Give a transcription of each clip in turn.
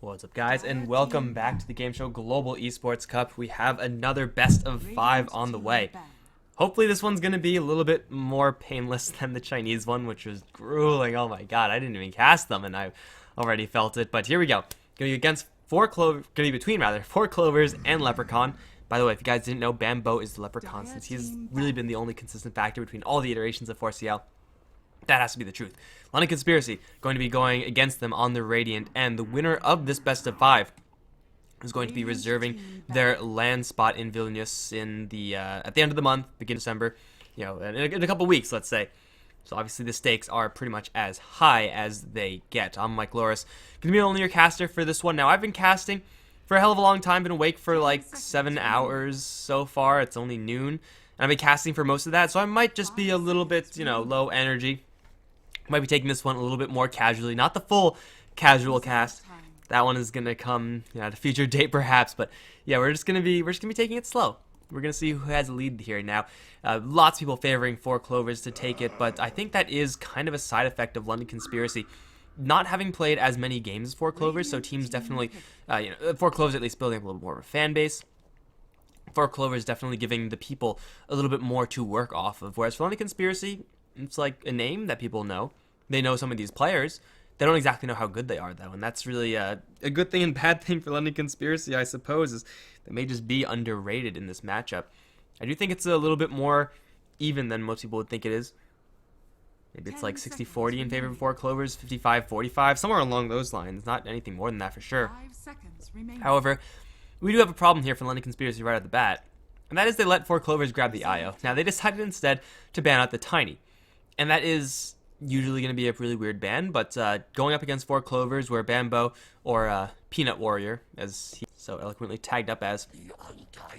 What's up, guys, and welcome back to the Game Show Global Esports Cup. We have another best of 5 on the way. Hopefully this one's going to be a little bit more painless than the Chinese one, which was grueling. Oh my god, I didn't even cast them and I already felt it. But here we go. Going to be against four Clovers and Leprechaun. By the way, if you guys didn't know, Bambo is the Leprechaun since he's really been the only consistent factor between all the iterations of 4CL. That has to be the truth. London Conspiracy going to be going against them on the Radiant, and the winner of this best of 5 is going to be reserving their land spot in Vilnius in the at the end of the month, beginning of December, in a couple weeks, let's say. So obviously the stakes are pretty much as high as they get. I'm Mikelorus, gonna be only your caster for this one. Now I've been casting for a hell of a long time, been awake for like 7 hours so far. It's only noon, and I've been casting for most of that, so I might just be a little bit, low energy. Might be taking this one a little bit more casually, not the full casual cast. That one is gonna come at a future date perhaps, but yeah, we're just gonna be taking it slow. We're gonna see who has a lead here now. Lots of people favoring 4 Clovers to take it, but I think that is kind of a side effect of London Conspiracy not having played as many games as 4 Clovers. So teams definitely, 4 Clovers at least building up a little more of a fan base. 4 Clovers definitely giving the people a little bit more to work off of, whereas for London Conspiracy, it's like a name that people know. They know some of these players. They don't exactly know how good they are, though, and that's really a good thing and bad thing for London Conspiracy, I suppose, is they may just be underrated in this matchup. I do think it's a little bit more even than most people would think it is. Maybe it's like 60-40 in favor of 4 Clovers, 55-45, somewhere along those lines. Not anything more than that for sure. However, we do have a problem here for London Conspiracy right at the bat, and that is they let 4 Clovers grab the IO. Now, they decided instead to ban out the Tiny, and that is usually going to be a really weird ban, but going up against 4 Clovers where Bambo, or Peanut Warrior, as he's so eloquently tagged up as,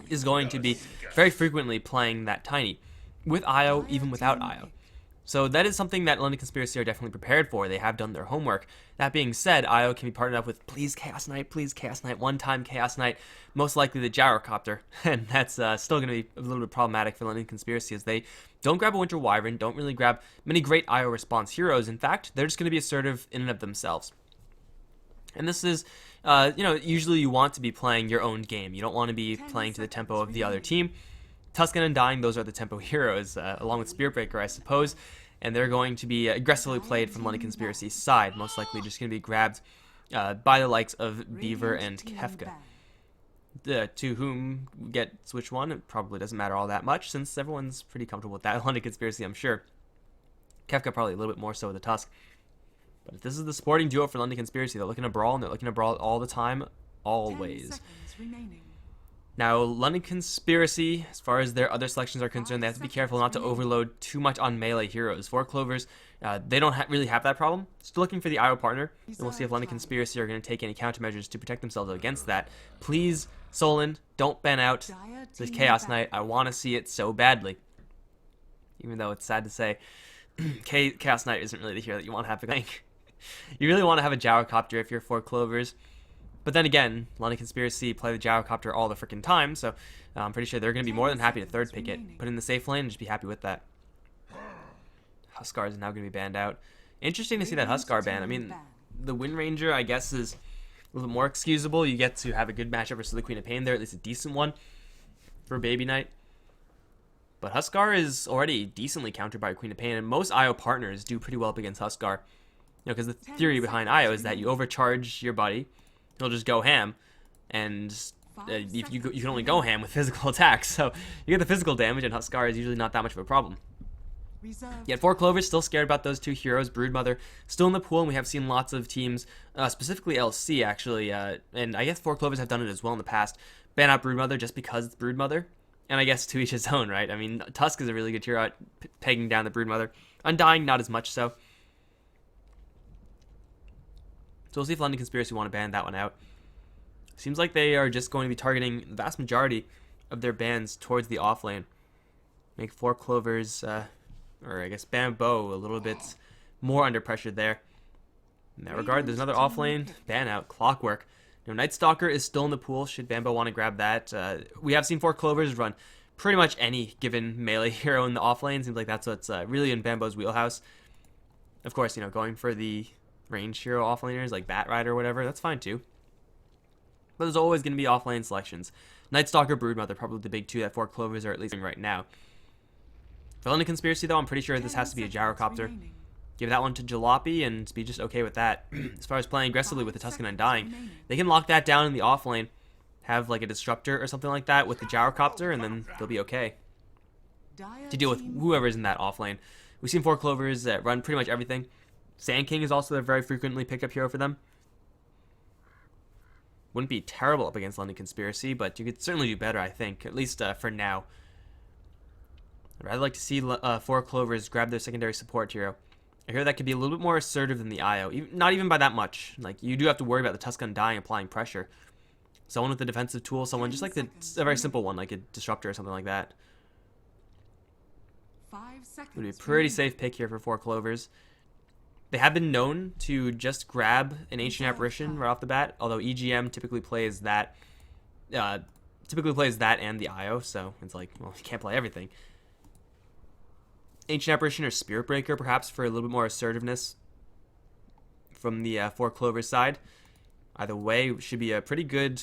is going to be very frequently playing that Tiny, with IO, even without IO. So that is something that London Conspiracy are definitely prepared for. They have done their homework. That being said, IO can be partnered up with please Chaos Knight, one-time Chaos Knight, most likely the Gyrocopter, and that's still going to be a little bit problematic for London Conspiracy as they don't grab a Winter Wyvern, don't really grab many great IO response heroes. In fact, they're just going to be assertive in and of themselves. And this is, usually you want to be playing your own game. You don't want to be playing to the tempo of the other team. Tuscan and Undying, those are the tempo heroes, along with Spiritbreaker, I suppose, and they're going to be aggressively played from London Conspiracy's side, most likely just going to be grabbed by the likes of Beaver and Kefka. To whom get Switch 1, it probably doesn't matter all that much, since everyone's pretty comfortable with that London Conspiracy, I'm sure. Kefka probably a little bit more so with the Tusk. But if this is the sporting duo for London Conspiracy, they're looking to brawl, and they're looking to brawl all the time, always. Now, London Conspiracy, as far as their other selections are concerned, they have to be careful not to overload too much on melee heroes. 4 Clovers, they don't really have that problem. Still looking for the IO partner, and we'll see if London Conspiracy are going to take any countermeasures to protect themselves against that. Please, Solon, don't ban out this Chaos Knight. I want to see it so badly. Even though it's sad to say, Chaos Knight isn't really the hero that you want to have playing. You really want to have a Gyrocopter if you're 4 Clovers. But then again, London Conspiracy play the Gyrocopter all the freaking time, so I'm pretty sure they're going to be more than happy to third pick it, put in the safe lane, and just be happy with that. Huskar is now going to be banned out. Interesting to see that Huskar ban. I mean, the Wind Ranger, I guess, is a little bit more excusable. You get to have a good matchup versus the Queen of Pain there, at least a decent one for Baby Knight. But Huskar is already decently countered by Queen of Pain, and most IO partners do pretty well up against Huskar. Because the theory behind IO is that you overcharge your buddy, he'll just go ham, and you can only go ham with physical attacks, so you get the physical damage, and Huskar is usually not that much of a problem. Yet 4 Clovers still scared about those 2 heroes. Broodmother still in the pool, and we have seen lots of teams, specifically LC actually, and I guess 4 Clovers have done it as well in the past, ban out Broodmother just because it's Broodmother, and I guess to each his own, right? I mean, Tusk is a really good hero at pegging down the Broodmother. Undying, not as much so. So we'll see if London Conspiracy want to ban that one out. Seems like they are just going to be targeting the vast majority of their bans towards the off lane. Make 4 Clovers, or I guess Bambo, a little bit more under pressure there. In that regard, there's another off lane ban out, Clockwork. Night Stalker is still in the pool, should Bambo want to grab that. We have seen 4 Clovers run pretty much any given melee hero in the off lane. Seems like that's what's really in Bambo's wheelhouse. Of course, going for the range hero offlaners like Bat Rider or whatever, that's fine too. But there's always going to be offlane selections. Night Stalker, Broodmother, probably the big two that 4 Clovers are at least doing right now. For London Conspiracy, though, I'm pretty sure this has to be a Gyrocopter. Give that one to Jalopy and be just okay with that. As far as playing aggressively with the Tuscan Undying, they can lock that down in the offlane, have like a Disruptor or something like that with the Gyrocopter, and then they'll be okay to deal with whoever's in that offlane. We've seen 4 Clovers that run pretty much everything. Sand King is also a very frequently picked up hero for them. Wouldn't be terrible up against London Conspiracy, but you could certainly do better, I think, at least for now. I'd rather like to see 4 Clovers grab their secondary support hero. I hear that could be a little bit more assertive than the IO, not even by that much. Like, you do have to worry about the Tuscan dying, applying pressure. Someone with a defensive tool, someone just like a very simple one, like a Disruptor or something like that. Would be a pretty safe pick here for 4 Clovers. They have been known to just grab an Ancient Apparition right off the bat, although EGM typically plays that and the IO, so it's like, well, you can't play everything. Ancient Apparition or Spirit Breaker, perhaps, for a little bit more assertiveness from the 4 Clovers side. Either way, should be a pretty good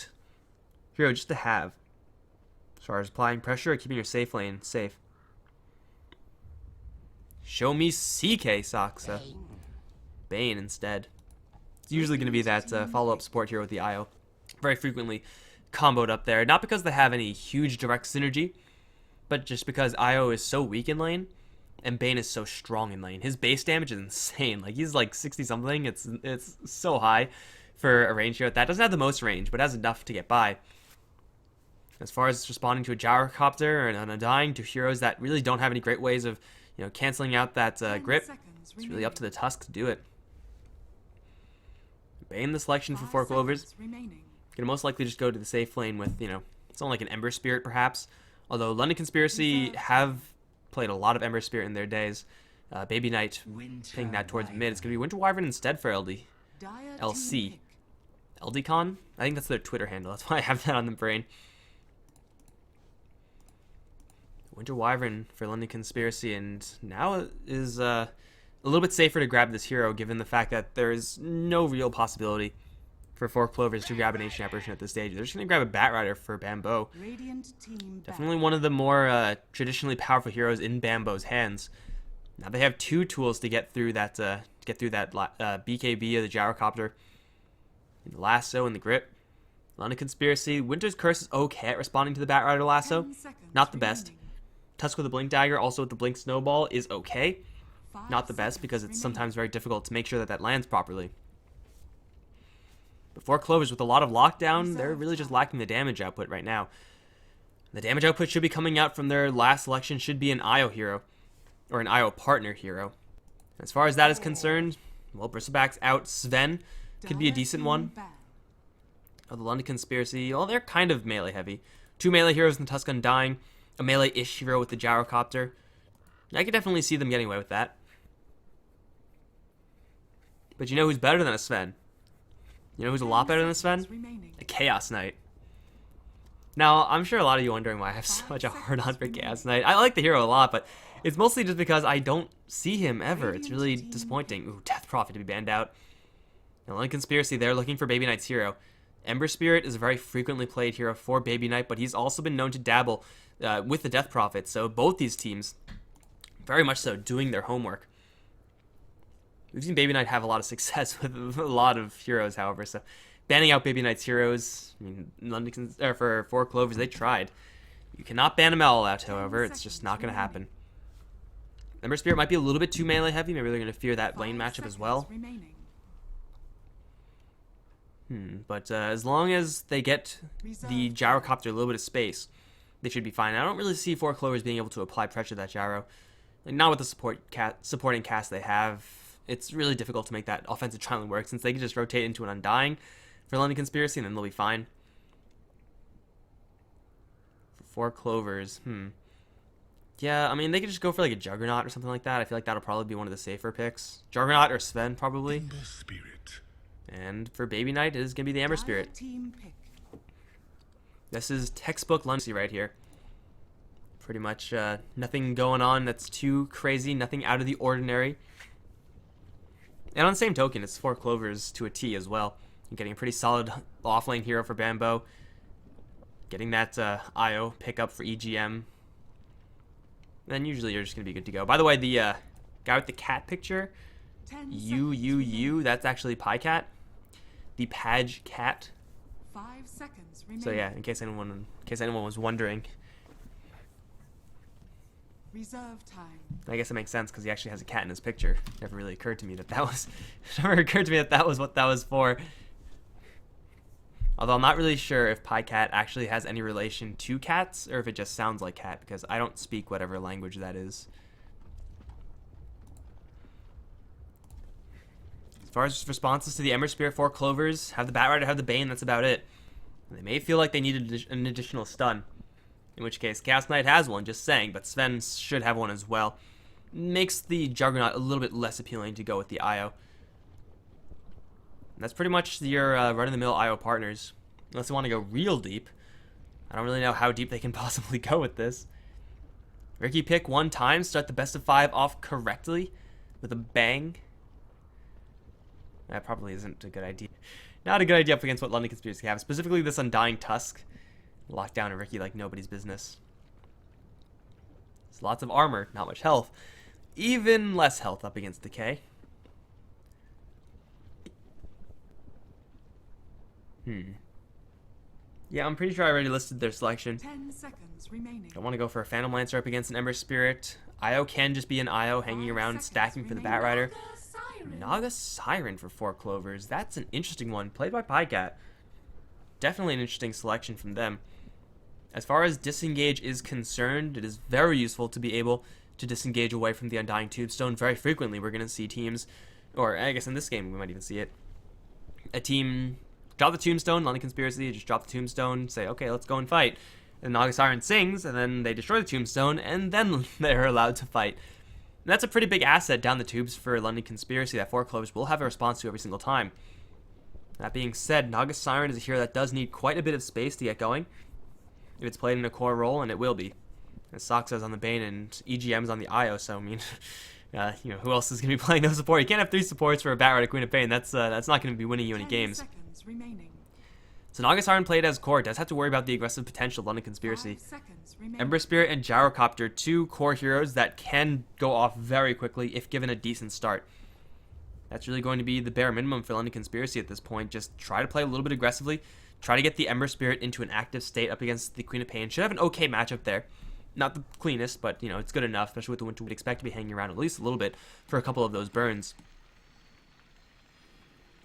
hero just to have, as far as applying pressure or keeping your safe lane safe. Show me CK Saksa. Bane instead. It's usually going to be that follow-up support hero with the IO. Very frequently comboed up there. Not because they have any huge direct synergy, but just because IO is so weak in lane, and Bane is so strong in lane. His base damage is insane. Like, he's like 60-something. It's so high for a range hero. That doesn't have the most range, but has enough to get by. As far as responding to a Gyrocopter and an Undying, to heroes that really don't have any great ways of, canceling out that grip, it's really up to the Tusk to do it. Bane the selection for 4 Clovers. Gonna most likely just go to the safe lane with, something like an Ember Spirit perhaps. Although London Conspiracy have played a lot of Ember Spirit in their days. Baby Knight picking that towards mid. It's gonna be Winter Wyvern instead for LC. LDCon? I think that's their Twitter handle. That's why I have that on the brain. Winter Wyvern for London Conspiracy, and now is a little bit safer to grab this hero, given the fact that there is no real possibility for 4 Clovers to grab an Ancient Apparition at this stage. They're just going to grab a Bat Rider for Bambo. Definitely one of the more traditionally powerful heroes in Bambo's hands. Now they have 2 tools to get through that BKB of the Gyrocopter, the Lasso and the Grip. London Conspiracy. Winter's Curse is okay at responding to the Bat Rider Lasso. Not the best. Tusk with the Blink Dagger, also with the Blink Snowball, is okay. Not the best, because it's sometimes very difficult to make sure that lands properly. But 4 Clovers with a lot of lockdown, they're really just lacking the damage output right now. The damage output should be coming out from their last selection, should be an IO hero, or an IO partner hero. As far as that is concerned, well, Bristleback's out. Sven could be a decent one. Oh, the London Conspiracy, well, they're kind of melee heavy. 2 melee heroes in the Tusk Undying, a melee-ish hero with the Gyrocopter. I could definitely see them getting away with that. But you know who's better than a Sven? You know who's a lot better than a Sven? A Chaos Knight. Now, I'm sure a lot of you are wondering why I have such a hard-on for Chaos Knight. I like the hero a lot, but it's mostly just because I don't see him ever. It's really disappointing. Ooh, Death Prophet to be banned out. Now, London Conspiracy, they're looking for Baby Knight's hero. Ember Spirit is a very frequently played hero for Baby Knight, but he's also been known to dabble with the Death Prophet, so both these teams, very much so, doing their homework. We've seen Baby Knight have a lot of success with a lot of heroes, however, so banning out Baby Knight's heroes, I mean, for 4 Clovers, they tried. You cannot ban them all out, however, it's just not going to happen. Ember Spirit might be a little bit too melee heavy, maybe they're going to fear that lane matchup as well. But as long as they get the Gyrocopter a little bit of space, they should be fine. I don't really see 4 Clovers being able to apply pressure to that Gyro. Like, not with the supporting cast they have. It's really difficult to make that offensive triangle work, since they can just rotate into an Undying for London Conspiracy, and then they'll be fine. For 4 Clovers, yeah, I mean, they could just go for like a Juggernaut or something like that. I feel like that'll probably be one of the safer picks. Juggernaut or Sven, probably. And for Baby Knight, it is going to be the Ember Spirit. This is textbook London right here. Pretty much nothing going on that's too crazy, nothing out of the ordinary. And on the same token, it's 4 Clovers to a T as well. You're getting a pretty solid offlane hero for Bambo. Getting that IO pickup for EGM. Then usually you're just going to be good to go. By the way, the guy with the cat picture, that's actually Pycat. The Page cat. 5 seconds remaining. So yeah, in case anyone was wondering. Reserve time. I guess it makes sense because he actually has a cat in his picture. Never really occurred to me that was what that was for. Although I'm not really sure if Pycat actually has any relation to cats or if it just sounds like cat, because I don't speak whatever language that is. As far as responses to the Ember Spirit, 4 Clovers, have the Batrider, have the Bane, that's about it. They may feel like they need an additional stun. In which case, Chaos Knight has one, just saying, but Sven should have one as well. Makes the Juggernaut a little bit less appealing to go with the IO. And that's pretty much your run-of-the-mill IO partners. Unless you want to go real deep. I don't really know how deep they can possibly go with this. Ricky pick 1 time, start the best of 5 off correctly with a bang. That probably isn't a good idea. Not a good idea up against what London Conspiracy have. Specifically this Undying Tusk. Locked down a Ricky like nobody's business. It's lots of armor, not much health. Even less health up against Decay. Yeah, I'm pretty sure I already listed their selection. 10 seconds remaining. I want to go for a Phantom Lancer up against an Ember Spirit. IO can just be an IO hanging around stacking for the Batrider. Naga Siren for 4 Clovers. That's an interesting one. Played by Pycat. Definitely an interesting selection from them. As far as disengage is concerned, it is very useful to be able to disengage away from the Undying Tombstone. Very frequently we're going to see teams, or I guess in this game we might even see it, a team drop the Tombstone, London Conspiracy, just drop the Tombstone, say, okay, let's go and fight. And Naga Siren sings, and then they destroy the Tombstone, and then they're allowed to fight. And that's a pretty big asset down the tubes for London Conspiracy that 4 Clovers will have a response to every single time. That being said, Naga Siren is a hero that does need quite a bit of space to get going. If it's played in a core role, and it will be. As Soxa's on the Bane and EGM's on the IO, so I mean, who else is going to be playing those support? You can't have 3 supports for a Batrider Queen of Pain. That's not going to be winning you any games. So Naga Siren played as core does have to worry about the aggressive potential of London Conspiracy. Ember Spirit and Gyrocopter, 2 core heroes that can go off very quickly if given a decent start. That's really going to be the bare minimum for London Conspiracy at this point. Just try to play a little bit aggressively. Try to get the Ember Spirit into an active state up against the Queen of Pain. Should have an okay matchup there. Not the cleanest, but, it's good enough, especially with the Winter. We'd expect to be hanging around at least a little bit for a couple of those burns.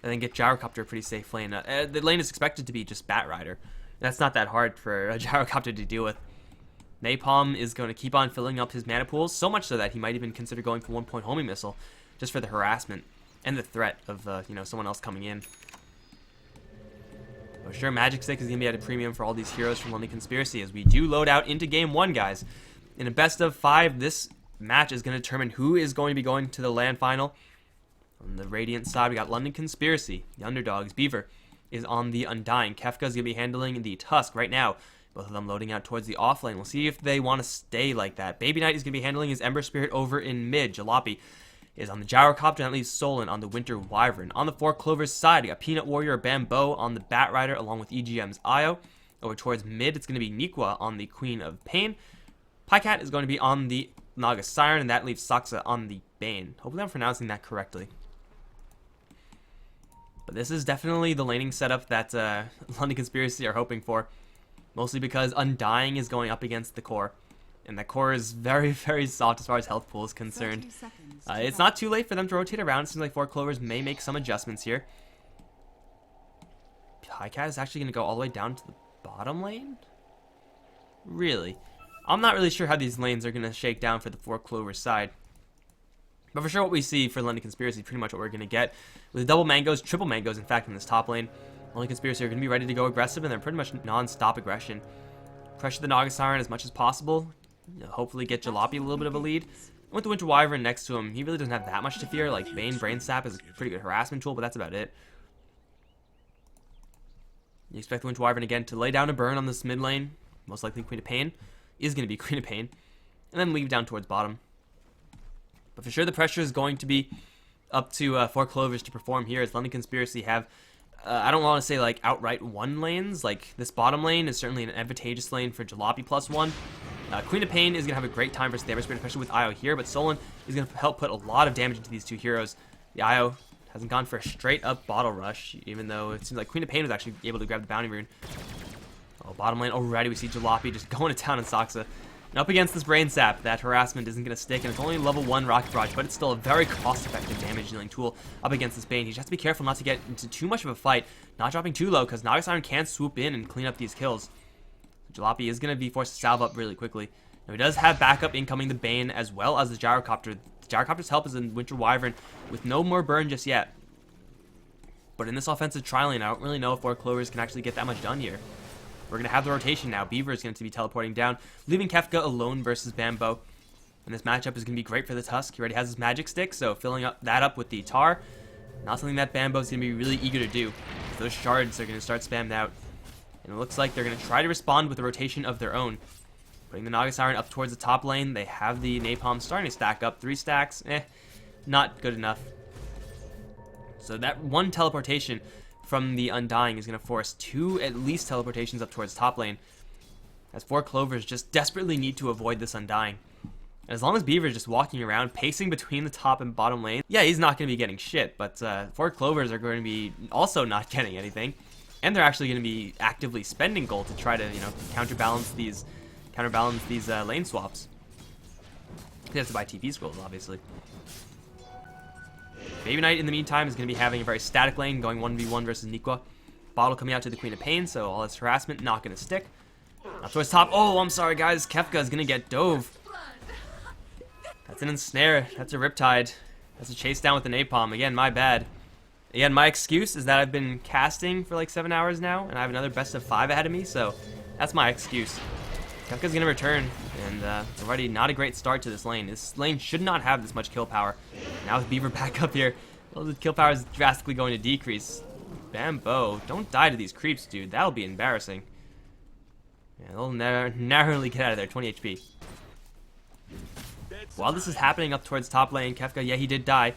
And then get Gyrocopter a pretty safe lane. The lane is expected to be just Batrider. That's not that hard for a Gyrocopter to deal with. Napalm is going to keep on filling up his mana pools, so much so that he might even consider going for 1-point homing missile, just for the harassment and the threat of someone else coming in. But sure, Magic Stick is going to be at a premium for all these heroes from London Conspiracy as we do load out into Game 1, guys. In a best of 5, this match is going to determine who is going to be going to the LAN final. On the Radiant side, we got London Conspiracy, the underdogs. Beaver is on the Undying. Kefka is going to be handling the Tusk right now. Both of them loading out towards the off lane. We'll see if they want to stay like that. Baby Knight is going to be handling his Ember Spirit over in mid. Jalopy is on the Gyrocopter, and that leaves Solon on the Winter Wyvern. On the 4 Clovers side, we got Peanut Warrior Bambo on the Batrider along with EGM's Io. Over towards mid, it's going to be Nikwa on the Queen of Pain. Pycat is going to be on the Naga Siren, and that leaves Soxa on the Bane. Hopefully I'm pronouncing that correctly. But this is definitely the laning setup that London Conspiracy are hoping for. Mostly because Undying is going up against the core. And that core is very, very soft as far as health pool is concerned. It's not too late for them to rotate around. It seems like 4 Clovers may make some adjustments here. Pycat is actually going to go all the way down to the bottom lane? Really? I'm not really sure how these lanes are going to shake down for the 4 Clovers side. But for sure what we see for London Conspiracy is pretty much what we're going to get. With double mangoes, triple mangoes, in fact, in this top lane. London Conspiracy are going to be ready to go aggressive, and they're pretty much non-stop aggression. Pressure the Naga Siren as much as possible. Hopefully get Jalopy a little bit of a lead. And with the Winter Wyvern next to him, he really doesn't have that much to fear. Like, Bane Brain Sap is a pretty good harassment tool, but that's about it. You expect the Winter Wyvern again to lay down a burn on this mid lane. Most likely Queen of Pain is going to be Queen of Pain. And then leave down towards bottom. But for sure the pressure is going to be up to 4 Clovers to perform here, as London Conspiracy have I don't want to say like outright one lanes. Like this bottom lane is certainly an advantageous lane for Jalopy +1. Queen of Pain is going to have a great time versus the Everspear, especially with Io here, but Solon is going to help put a lot of damage into these two heroes. The Io hasn't gone for a straight up bottle rush, even though it seems like Queen of Pain was actually able to grab the bounty rune. Oh, bottom lane already, we see Jalopy just going to town on Saksa. And up against this Brain Sap, that harassment isn't going to stick, and it's only level 1 Rocket Barrage, but it's still a very cost-effective damage-dealing tool up against this Bane. He just has to be careful not to get into too much of a fight, not dropping too low, because Naga Siren can swoop in and clean up these kills. Jalopy is going to be forced to salve up really quickly. Now, he does have backup incoming the Bane, as well as the Gyrocopter. The Gyrocopter's help is in Winter Wyvern, with no more burn just yet. But in this offensive tri-lane, I don't really know if 4 Clovers can actually get that much done here. We're going to have the rotation now. Beaver is going to be teleporting down, leaving Kefka alone versus Bambo. And this matchup is going to be great for the Tusk. He already has his magic stick, so filling that up with the Tar, not something that Bambo is going to be really eager to do. Those shards are going to start spammed out. And it looks like they're going to try to respond with a rotation of their own. Putting the Naga Siren up towards the top lane. They have the Napalm starting to stack up. 3 stacks, not good enough. So that one teleportation from the Undying is going to force 2 at least teleportations up towards top lane, as 4 Clovers just desperately need to avoid this Undying. And as long as Beaver is just walking around, pacing between the top and bottom lane, yeah, he's not going to be getting shit, but 4 Clovers are going to be also not getting anything, and they're actually going to be actively spending gold to try to, you know, counterbalance these lane swaps. They have to buy TP scrolls, obviously. Baby Knight, in the meantime, is going to be having a very static lane, going 1v1 versus Nikwa. Bottle coming out to the Queen of Pain, so all this harassment not going to stick. Up towards top. Oh, I'm sorry, guys. Kefka is going to get dove. That's an ensnare. That's a Riptide. That's a chase down with the Napalm. Again, my bad. Again, my excuse is that I've been casting for like 7 hours now, and I have another best of 5 ahead of me, so that's my excuse. Kefka's going to return, and it's already not a great start to this lane. This lane should not have this much kill power. Now with Beaver back up here, well, the kill power is drastically going to decrease. Bambo, don't die to these creeps, dude. That'll be embarrassing. Yeah, they'll narrowly get out of there, 20 HP. While this is happening up towards top lane, Kefka, yeah, he did die.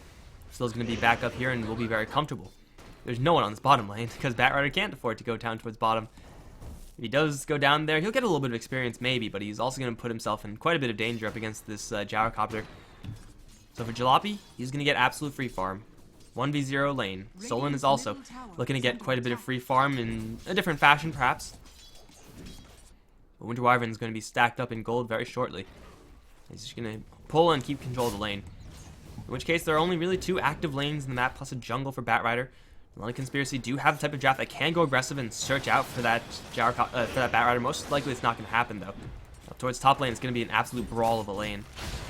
Still is going to be back up here and will be very comfortable. There's no one on this bottom lane, because Batrider can't afford to go down towards bottom. If he does go down there, he'll get a little bit of experience maybe, but he's also going to put himself in quite a bit of danger up against this Gyrocopter. So for Jalopy, he's going to get absolute free farm. 1v0 lane. Solon is also looking to get quite a bit of free farm in a different fashion, perhaps. But Winter Wyvern is going to be stacked up in gold very shortly. He's just going to pull and keep control of the lane. In which case, there are only really 2 active lanes in the map, plus a jungle for Batrider. London Conspiracy do have the type of draft that can go aggressive and search out for that Batrider. Most likely it's not going to happen, though. Up towards top lane, it's going to be an absolute brawl of a lane.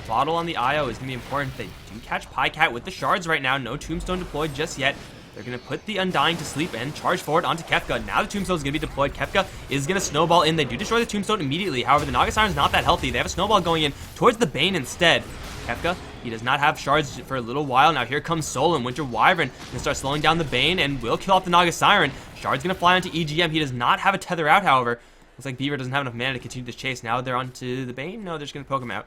Bottle on the IO is going to be important. They do catch Pycat with the shards right now. No Tombstone deployed just yet. They're going to put the Undying to sleep and charge forward onto Kefka. Now the Tombstone is going to be deployed. Kefka is going to snowball in. They do destroy the Tombstone immediately. However, the Naga Siren is not that healthy. They have a snowball going in towards the Bane instead. Kefka, he does not have shards for a little while. Now here comes Solon. Winter Wyvern going to start slowing down the Bane and will kill off the Naga Siren. Shard's going to fly onto EGM. He does not have a tether out, however. Looks like Beaver doesn't have enough mana to continue this chase. Now they're onto the Bane. No, they're just going to poke him out.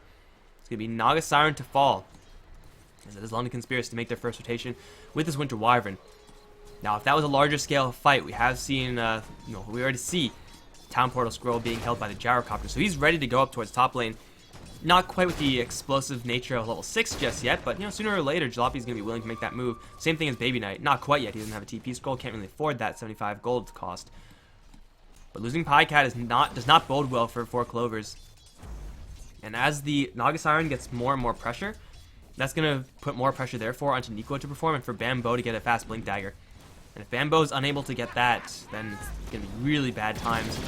It's going to be Naga Siren to fall. As it is London Conspiracy to make their first rotation with this Winter Wyvern. Now, if that was a larger scale fight, we have seen, we already see Town Portal Scroll being held by the Gyrocopter. So he's ready to go up towards top lane. Not quite with the explosive nature of level 6 just yet, but, sooner or later, Jalopy's going to be willing to make that move. Same thing as Baby Knight. Not quite yet. He doesn't have a TP scroll. Can't really afford that 75 gold cost. But losing Pycat does not bode well for 4 Clovers. And as the Naga Siren gets more and more pressure, that's going to put more pressure, therefore, onto Nico to perform and for Bambo to get a fast Blink Dagger. And if Bambo's unable to get that, then it's going to be really bad times.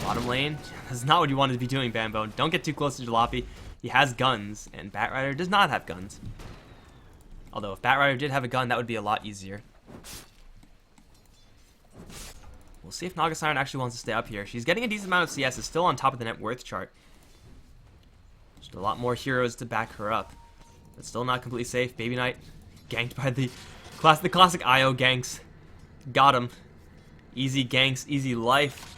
Bottom lane, that's not what you want to be doing, Bambo. Don't get too close to Jalopy. He has guns, and Batrider does not have guns. Although, if Batrider did have a gun, that would be a lot easier. We'll see if Naga Siren actually wants to stay up here. She's getting a decent amount of CS, is still on top of the net worth chart. Just a lot more heroes to back her up. But still not completely safe. Baby Knight ganked by the classic IO ganks. Got him. Easy ganks, easy life.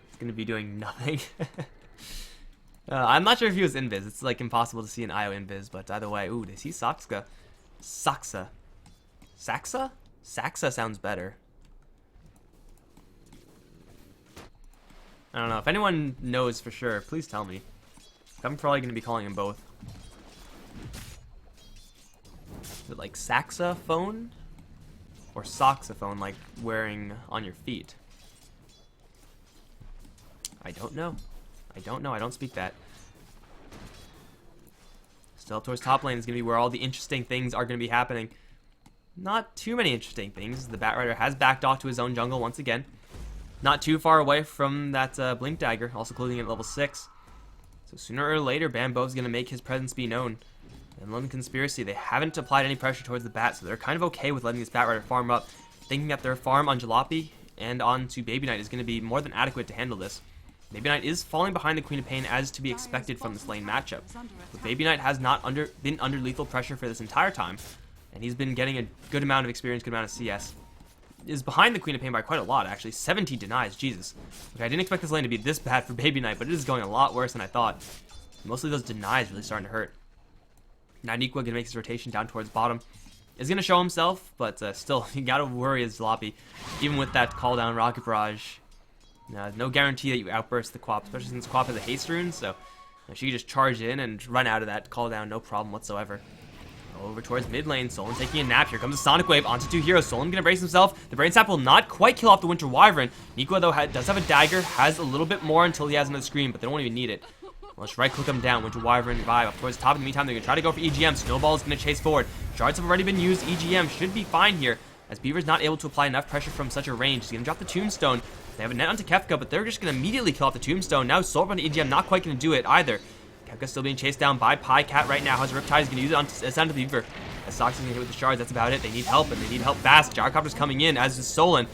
He's going to be doing nothing. I'm not sure if he was invis. It's like impossible to see an IO invis, but either way. Ooh, they see Saksa. Saxa. Saxa? Saxa sounds better. I don't know. If anyone knows for sure, please tell me. I'm probably going to be calling them both. Is it like saxophone? Or saxophone, like wearing on your feet? I don't know. I don't know. I don't speak that. Still up towards top lane is going to be where all the interesting things are going to be happening. Not too many interesting things. The Batrider has backed off to his own jungle once again. Not too far away from that Blink Dagger, also closing in at level 6. So sooner or later, Bambo's going to make his presence be known. And London Conspiracy, they haven't applied any pressure towards the Bat, so they're kind of okay with letting this Batrider farm up, thinking that their farm on Jalopy and onto Baby Knight is going to be more than adequate to handle this. Baby Knight is falling behind the Queen of Pain as to be expected from this lane matchup. But Baby Knight has not been under lethal pressure for this entire time, and he's been getting a good amount of experience, good amount of CS. Is behind the Queen of Pain by quite a lot, actually. 17 denies, Jesus. Okay, I didn't expect this lane to be this bad for Baby Knight, but it is going a lot worse than I thought. Mostly those denies really starting to hurt. Now Nikwa gonna make his rotation down towards bottom. Is gonna show himself, but still, you gotta worry as Jalopy. Even with that call down Rocket Barrage. No guarantee that you outburst the Quap, especially since Quap has a haste rune, so she can just charge in and run out of that call down, no problem whatsoever. Over towards mid lane, Solon taking a nap. Here comes a Sonic Wave onto 2 heroes. Solon gonna brace himself. The Brain Sap will not quite kill off the Winter Wyvern. Nikwa, though, does have a dagger, has a little bit more until he has another screen, but they don't even need it. Let's right click him down. Winter Wyvern revive up towards the top. In the meantime, they're gonna try to go for EGM. Snowball is gonna chase forward. Shards have already been used. EGM should be fine here, as Beaver's not able to apply enough pressure from such a range. He's gonna drop the Tombstone. They have a net onto Kefka, but they're just gonna immediately kill off the Tombstone. Now Sorb onto EGM, not quite gonna do it either. Kefka's still being chased down by Pycat right now. Has a Riptide, he's gonna use it onto the Beaver. As Sox is gonna hit with the shards, that's about it. They need help, and they need help fast. Gyrocopter's coming in, as is Solon.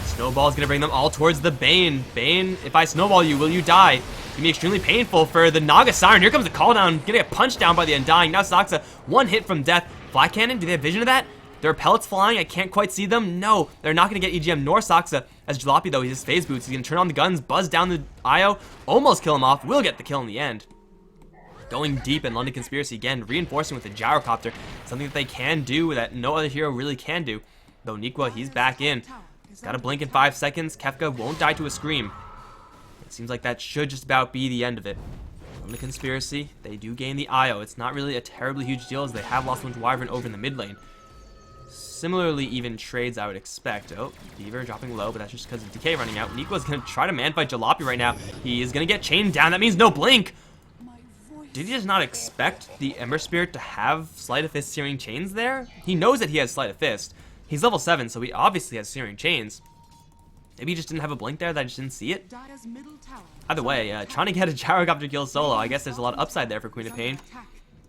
Snowball's gonna bring them all towards the Bane. Bane, if I snowball you, will you die? It's gonna be extremely painful for the Naga Siren. Here comes the call down, gonna get punched down by the Undying. Now Soxa, one hit from death. Flat Cannon, do they have vision of that? There are pellets flying, I can't quite see them. No, they're not gonna get EGM nor Soxa. As Jalopy, though, he has phase boots. He's gonna turn on the guns, buzz down the IO, almost kill him off. Will get the kill in the end. Going deep in London Conspiracy again, reinforcing with the Gyrocopter, something that they can do that no other hero really can do. Though Nikwa, he's back in. He's got a blink in 5 seconds. Kefka won't die to a scream. It seems like that should just about be the end of it. London Conspiracy, they do gain the IO. It's not really a terribly huge deal, as they have lost Winter Wyvern over in the mid lane. Similarly, even trades I would expect. Oh, Beaver dropping low, but that's just because of Decay running out. Nikwa's going to try to man-fight Jalopy right now. He is going to get chained down. That means no blink. Did he just not expect the Ember Spirit to have Sleight of Fist Searing Chains there? He knows that he has Sleight of Fist. He's level 7, so he obviously has Searing Chains. Maybe he just didn't have a blink there that I just didn't see it. Either way, trying to get a Gyrocopter kill solo, I guess there's a lot of upside there for Queen of Pain.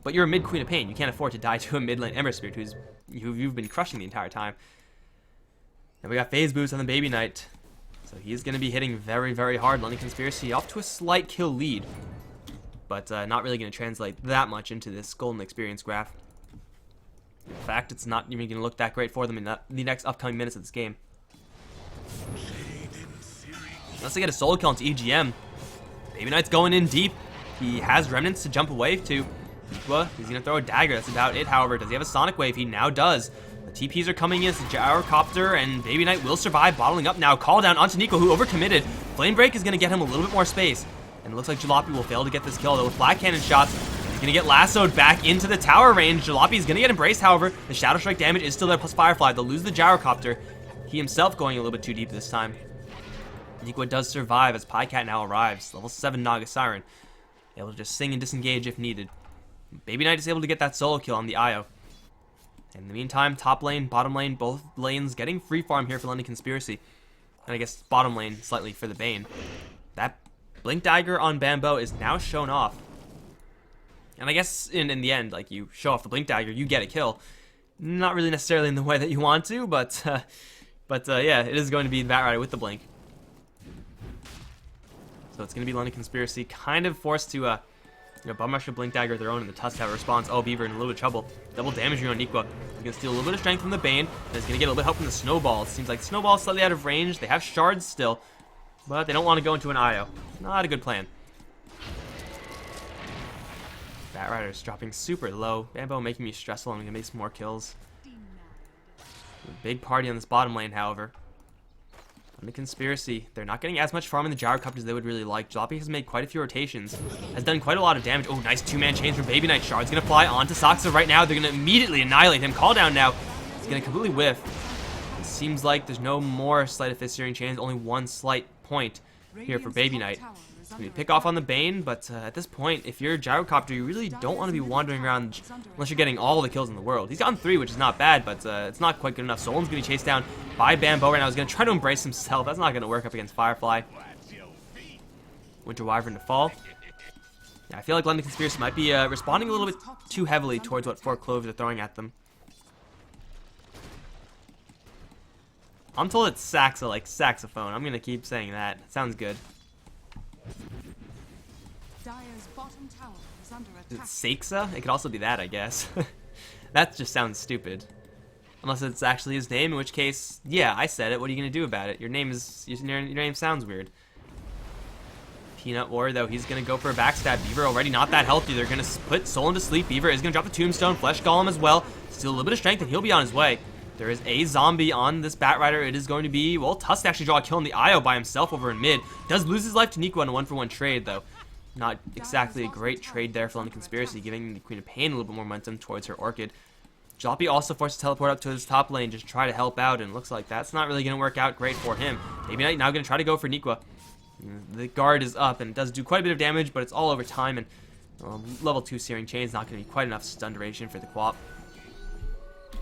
But you're a mid Queen of Pain. You can't afford to die to a mid lane Ember Spirit who you've been crushing the entire time. And we got phase boost on the Baby Knight. So he's going to be hitting very, very hard. London Conspiracy off to a slight kill lead. But not really going to translate that much into this golden experience graph. In fact, it's not even going to look that great for them in the next upcoming minutes of this game. Unless they get a solo kill into EGM. Baby Knight's going in deep. He has remnants to jump away to. Nikwa, he's going to throw a dagger. That's about it, however. Does he have a Sonic Wave? He now does. The TPs are coming in. It's a Gyrocopter, and Baby Knight will survive. Bottling up now. Call down onto Nikwa, who overcommitted. Flame Break is going to get him a little bit more space. And it looks like Jalopy will fail to get this kill, though, with Flat Cannon shots. He's going to get lassoed back into the tower range. Jalopy is going to get embraced, however. The Shadow Strike damage is still there, plus Firefly. They'll lose the Gyrocopter. He himself going a little bit too deep this time. Nikwa does survive as Pycat now arrives. Level 7 Naga Siren. Able to just sing and disengage if needed. Baby Knight is able to get that solo kill on the IO. In the meantime, top lane, bottom lane, both lanes getting free farm here for London Conspiracy. And I guess bottom lane slightly for the Bane. That Blink Dagger on Bambo is now shown off. And I guess in the end, like, you show off the Blink Dagger, you get a kill. Not really necessarily in the way that you want to, but yeah, it is going to be Batrider with the Blink. So it's going to be London Conspiracy kind of forced to bum rush a Blink Dagger of their own, and the Tusk have a response. Oh, Beaver in a little bit of trouble. Double damage on Nikwa. He's going to steal a little bit of strength from the Bane, and he's going to get a little bit of help from the Snowball. It seems like Snowball is slightly out of range. They have shards still, but they don't want to go into an IO. Not a good plan. Batrider's dropping super low. Bambo making me stressful. I'm going to make some more kills. Big party on this bottom lane, however. The Conspiracy. They're not getting as much farm in the Gyrocopter as they would really like. Jalopy has made quite a few rotations. Has done quite a lot of damage. Oh, nice two-man chains from Baby Knight. Shard's going to fly onto Saksa right now. They're going to immediately annihilate him. Call down now. He's going to completely whiff. It seems like there's no more Sleight of Fist searing chains. Only one slight point here for Baby Knight. You pick off on the Bane, but at this point, if you're a Gyrocopter, you really don't want to be wandering around unless you're getting all the kills in the world. He's gotten 3, which is not bad, but it's not quite good enough. Solan's going to be chased down by Bambo right now. He's going to try to embrace himself. That's not going to work up against Firefly. Winter Wyvern to fall. Yeah, I feel like London Conspiracy might be responding a little bit too heavily towards what 4 Clovers are throwing at them. I'm told it's Saxa, like saxophone. I'm going to keep saying that. Sounds good. Dire's bottom tower is under Is it attack. Saxa? It could also be that, I guess. That just sounds stupid. Unless it's actually his name, in which case, yeah, I said it. What are you gonna do about it? Your name sounds weird. Peanut War, though, he's gonna go for a backstab. Beaver already not that healthy. They're gonna put Solan to sleep. Beaver is gonna drop the Tombstone, Flesh Golem as well. Still a little bit of strength, and he'll be on his way. There is a zombie on this Batrider. It is going to be, well, Tusk to actually draw a kill in the IO by himself over in mid. Does lose his life to Nico on a 1-for-1 trade, though. Not exactly a great trade there for London Conspiracy, giving the Queen of Pain a little bit more momentum towards her Orchid. Jalopy also forced to teleport up to his top lane, just try to help out, and looks like that's not really going to work out great for him. Baby Knight now going to try to go for Niqua. The guard is up, and it does do quite a bit of damage, but it's all over time, and level 2 Searing Chain is not going to be quite enough stun duration for the Quap.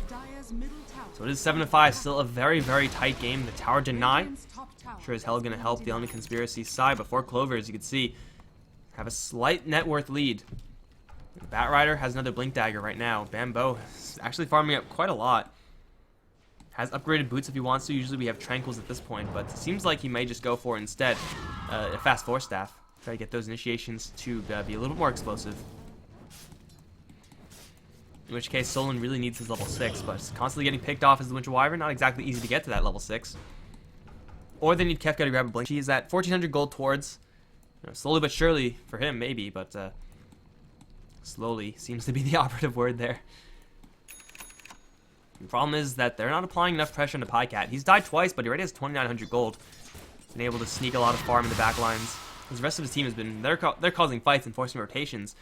Dire's middle tower. So it is 7-5, still a very, very tight game. The tower deny. Radiant's top tower Sure as hell going to is help the London Conspiracy side, but 4 Clovers, you can see, have a slight net worth lead. Batrider has another Blink Dagger right now. Bambo is actually farming up quite a lot. Has upgraded boots if he wants to. Usually we have Tranquils at this point, but it seems like he may just go for instead a fast Force Staff. Try to get those initiations to be a little bit more explosive. In which case, Solan really needs his level 6, but it's constantly getting picked off as the Winter Wyvern. Not exactly easy to get to that level 6. Or they need Kefka to grab a Blink. He's at 1,400 gold towards. Slowly but surely for him, maybe, but slowly seems to be the operative word there. The problem is that they're not applying enough pressure into Pycat. He's died twice, but he already has 2,900 gold. Been able to sneak a lot of farm in the back lines. The rest of his team has been, they're causing fights and forcing rotations.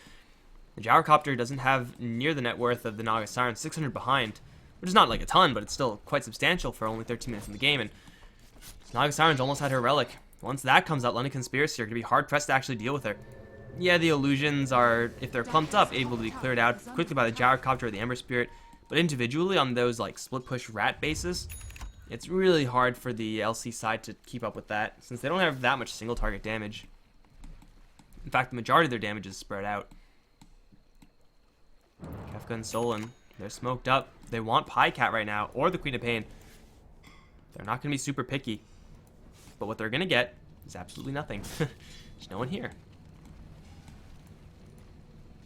The Gyrocopter doesn't have near the net worth of the Naga Siren, 600 behind, which is not like a ton, but it's still quite substantial for only 13 minutes in the game, and Naga Siren's almost had her relic. Once that comes out, London Conspiracy are going to be hard-pressed to actually deal with her. Yeah, the illusions are, if they're clumped up, able to be cleared out quickly by the Gyrocopter or the Ember Spirit, but individually on those like split-push rat bases, it's really hard for the LC side to keep up with that, since they don't have that much single-target damage. In fact, the majority of their damage is spread out. Kefka and Solan, they're smoked up. They want Pycat right now, or the Queen of Pain. They're not going to be super picky. But what they're going to get is absolutely nothing. There's no one here.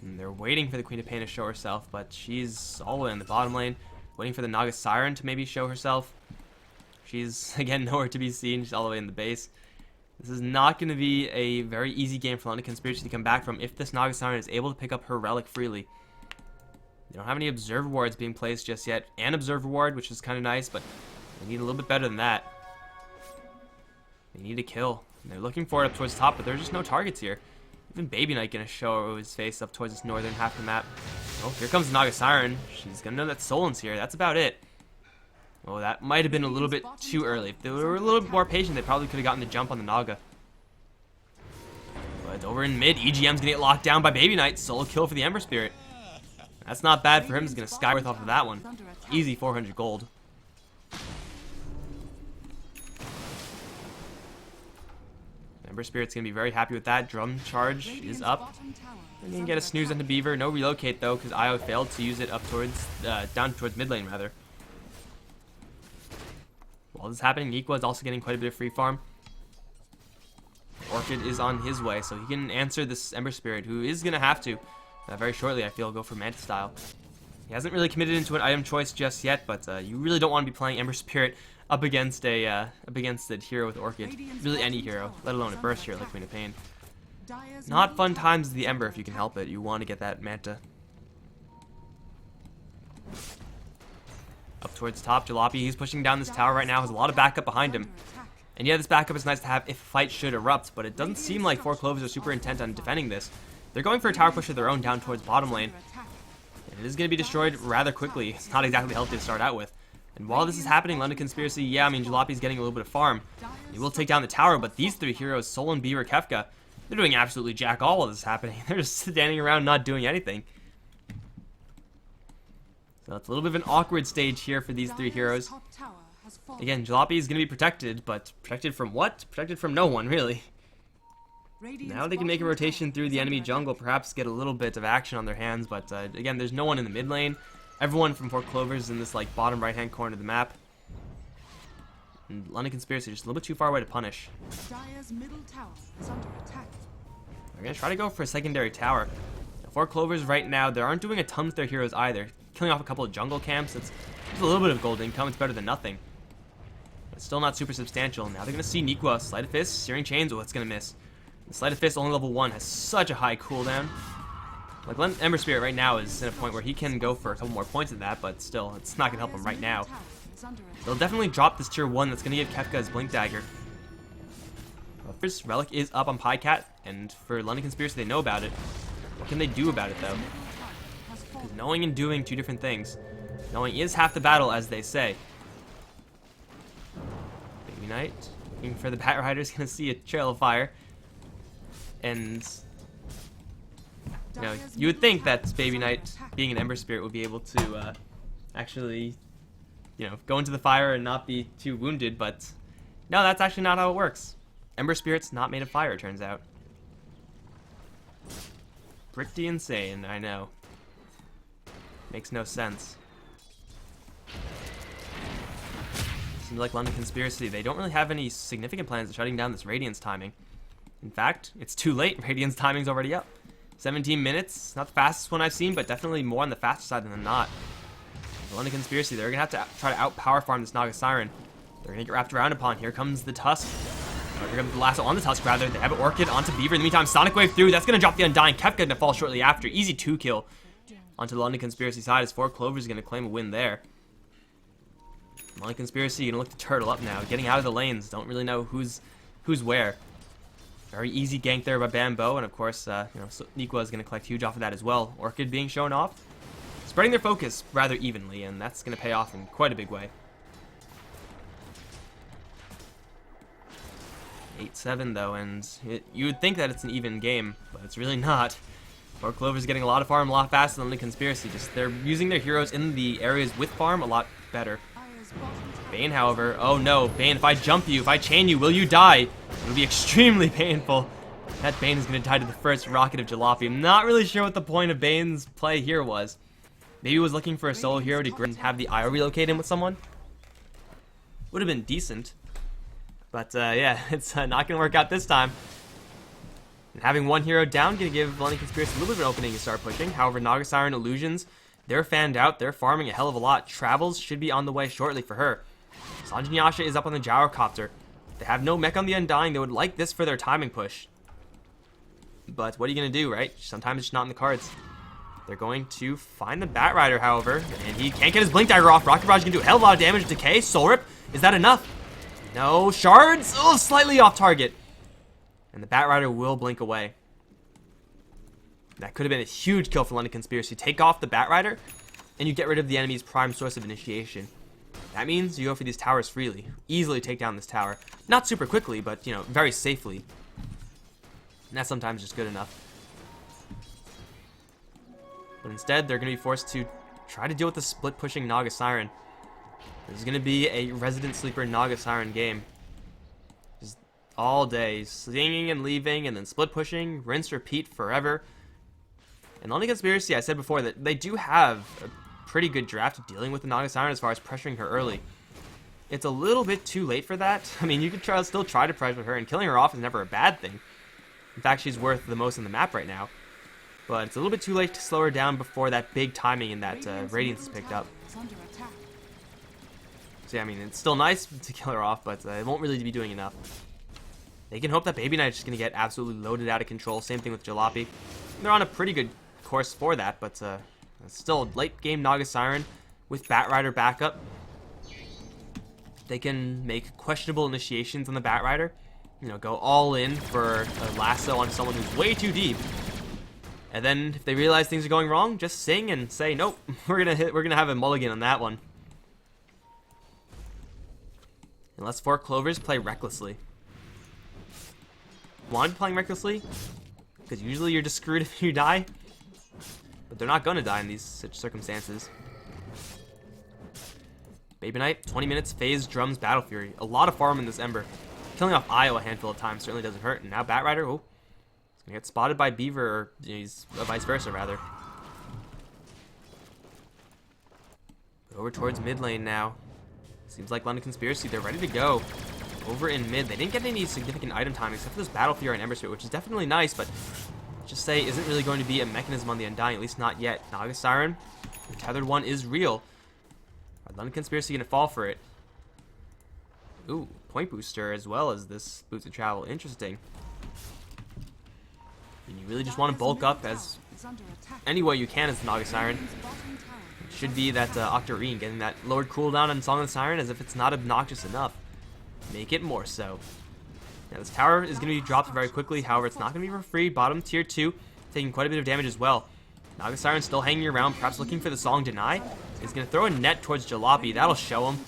And they're waiting for the Queen of Pain to show herself, but she's all the way in the bottom lane, waiting for the Naga Siren to maybe show herself. She's, again, nowhere to be seen. She's all the way in the base. This is not going to be a very easy game for London Conspiracy to come back from if this Naga Siren is able to pick up her relic freely. They don't have any Observer Wards being placed just yet. An Observer Ward, which is kind of nice, but they need a little bit better than that. They need a kill. And they're looking for it up towards the top, but there's just no targets here. Even Baby Knight gonna show his face up towards this northern half of the map. Oh, here comes the Naga Siren. She's gonna know that Solan's here. That's about it. Oh, that might have been a little bit too early. If they were a little bit more patient, they probably could have gotten the jump on the Naga. But over in mid, EGM's gonna get locked down by Baby Knight. Solo kill for the Ember Spirit. That's not bad for him. He's gonna Skyworth off of that one. Easy 400 gold. Ember Spirit's gonna be very happy with that. Drum charge is up. They're gonna get a snooze into Beaver. No relocate though, because IO failed to use it up towards, down towards mid lane rather. While this is happening, Niqua is also getting quite a bit of free farm. Orchid is on his way, so he can answer this Ember Spirit, who is gonna have to very shortly. I feel go for Manta style. He hasn't really committed into an item choice just yet, but you really don't want to be playing Ember Spirit up against a hero with Orchid. Really any hero, let alone a burst hero like Queen of Pain. Not fun times with the Ember if you can help it. You want to get that Manta. Up towards top, Jalopy, he's pushing down this tower right now, has a lot of backup behind him. And yeah, this backup is nice to have if a fight should erupt, but it doesn't seem like 4 Clovers are super intent on defending this. They're going for a tower push of their own down towards bottom lane. And it is going to be destroyed rather quickly. It's not exactly healthy to start out with. And while this is happening, London Conspiracy, yeah, I mean, Jalape's getting a little bit of farm. He will take down the tower, but these 3 heroes, Solon, Beaver, Kefka, they're doing absolutely jack all while this is happening. They're just standing around not doing anything. So it's a little bit of an awkward stage here for these 3 heroes. Again, Jalape is going to be protected, but protected from what? Protected from no one, really. Now they can make a rotation through the enemy jungle, perhaps get a little bit of action on their hands, but again, there's no one in the mid lane. Everyone from 4 Clovers in this like bottom right-hand corner of the map. And London Conspiracy just a little bit too far away to punish. Dire's middle tower is under attack. They're going to try to go for a secondary tower. Now, 4 Clovers right now, they aren't doing a ton with their heroes either. Killing off a couple of jungle camps, it's a little bit of gold income, it's better than nothing. But still not super substantial. Now they're going to see Nikwa, Sleight of Fist, Searing Chains, oh, it's going to miss. The Sleight of Fist, only level 1, has such a high cooldown. Like, Ember Spirit right now is in a point where he can go for a couple more points than that, but still, it's not going to help him right now. They'll definitely drop this tier 1 that's going to give Kefka his Blink Dagger. First, Relic is up on Pycat, and for London Conspiracy, they know about it. What can they do about it, though? Because knowing and doing 2 different things. Knowing is half the battle, as they say. Baby Knight, looking for the Bat Rider's going to see a trail of fire. And you know, you would think that Baby Knight, being an Ember Spirit, would be able to actually, you know, go into the fire and not be too wounded, but no, that's actually not how it works. Ember Spirit's not made of fire, it turns out. Pretty insane, I know. Makes no sense. Seems like London Conspiracy, they don't really have any significant plans of shutting down this Radiance timing. In fact, it's too late. Radiance timing's already up. 17 minutes, not the fastest one I've seen, but definitely more on the faster side than not. The London Conspiracy, they're going to have to try to out-power farm this Naga Siren. They're going to get wrapped around upon. Here comes the Tusk. Or here comes the Lasso on the Tusk, rather. They have an Orchid onto Beaver. In the meantime, Sonic Wave through. That's going to drop the Undying. Kefka going to fall shortly after. Easy 2-kill onto the London Conspiracy side as 4 Clovers going to claim a win there. London Conspiracy going to look to turtle up now. Getting out of the lanes. Don't really know who's where. Very easy gank there by Bambo, and of course, you know, Nikwa is going to collect huge off of that as well. Orchid being shown off, spreading their focus rather evenly, and that's going to pay off in quite a big way. 8-7 though, and you would think that it's an even game, but it's really not. 4 Clovers getting a lot of farm a lot faster than the Conspiracy. Just they're using their heroes in the areas with farm a lot better. Bane, however, oh no, Bane, if I jump you, if I chain you, will you die? It'll be extremely painful. That Bane is going to die to the first rocket of Jalape. I'm not really sure what the point of Bane's play here was. Maybe he was looking for a solo hero to have the IO relocate him with someone. Would have been decent. But yeah, it's not going to work out this time. And having one hero down, going to give London Conspiracy a little bit of an opening to start pushing. However, Naga Siren Illusions, they're fanned out. They're farming a hell of a lot. Travels should be on the way shortly for her. Sanjin Yasha is up on the Gyrocopter. They have no mech on the Undying. They would like this for their timing push. But what are you going to do, right? Sometimes it's not in the cards. They're going to find the Bat Rider, however. And he can't get his Blink Dagger off. Rocket Barrage can do a hell of a lot of damage. Decay, Soul Rip. Is that enough? No. Shards? Oh, slightly off target. And the Bat Rider will blink away. That could have been a huge kill for London Conspiracy. Take off the Bat Rider, and you get rid of the enemy's prime source of initiation. That means you go for these towers freely. Easily take down this tower. Not super quickly, but, you know, very safely. And that's sometimes just good enough. But instead, they're going to be forced to try to deal with the split-pushing Naga Siren. This is going to be a Resident Sleeper Naga Siren game. Just all day. Singing and leaving, and then split-pushing. Rinse, repeat forever. And London Conspiracy, I said before that they do have a pretty good draft of dealing with the Naga Siren as far as pressuring her early. It's a little bit too late for that. I mean, you could still try to pressure her, and killing her off is never a bad thing. In fact, she's worth the most on the map right now. But it's a little bit too late to slow her down before that big timing and that Radiance is picked up. So yeah, I mean, it's still nice to kill her off, but it won't really be doing enough. They can hope that Baby Knight is just going to get absolutely loaded out of control. Same thing with Jalape. They're on a pretty good course for that, but still late game Naga Siren with Bat Rider backup. they can make questionable initiations on the Batrider. You know, go all in for a lasso on someone who's way too deep. And then if they realize things are going wrong, just sing and say, nope, we're gonna have a mulligan on that one. Unless 4 Clovers play recklessly. Want to be playing recklessly? Because usually you're just screwed if you die. But they're not gonna die in these such circumstances. Baby Knight, 20 minutes, phase, drums, Battle Fury. A lot of farm in this Ember. Killing off Io a handful of times certainly doesn't hurt. And now Batrider, oh, he's gonna get spotted by Beaver, or he's vice versa rather. But over towards mid lane now. Seems like London Conspiracy, they're ready to go. Over in mid, they didn't get any significant item time except for this Battle Fury and Ember Spirit, which is definitely nice, but just say isn't really going to be a mechanism on the Undying, at least not yet. Naga Siren, the tethered one is real. Are London Conspiracy gonna fall for it? Ooh, point booster as well as this boots of travel. Interesting. And you really just want to bulk up as any way you can as the Naga Siren. It should be that Octarine getting that lowered cooldown on Song of the Siren as if it's not obnoxious enough. Make it more so. Now this tower is going to be dropped very quickly, however it's not going to be for free. Bottom tier 2, taking quite a bit of damage as well. Naga Siren still hanging around, perhaps looking for the Song Deny. He's going to throw a net towards Jalopy, that'll show him.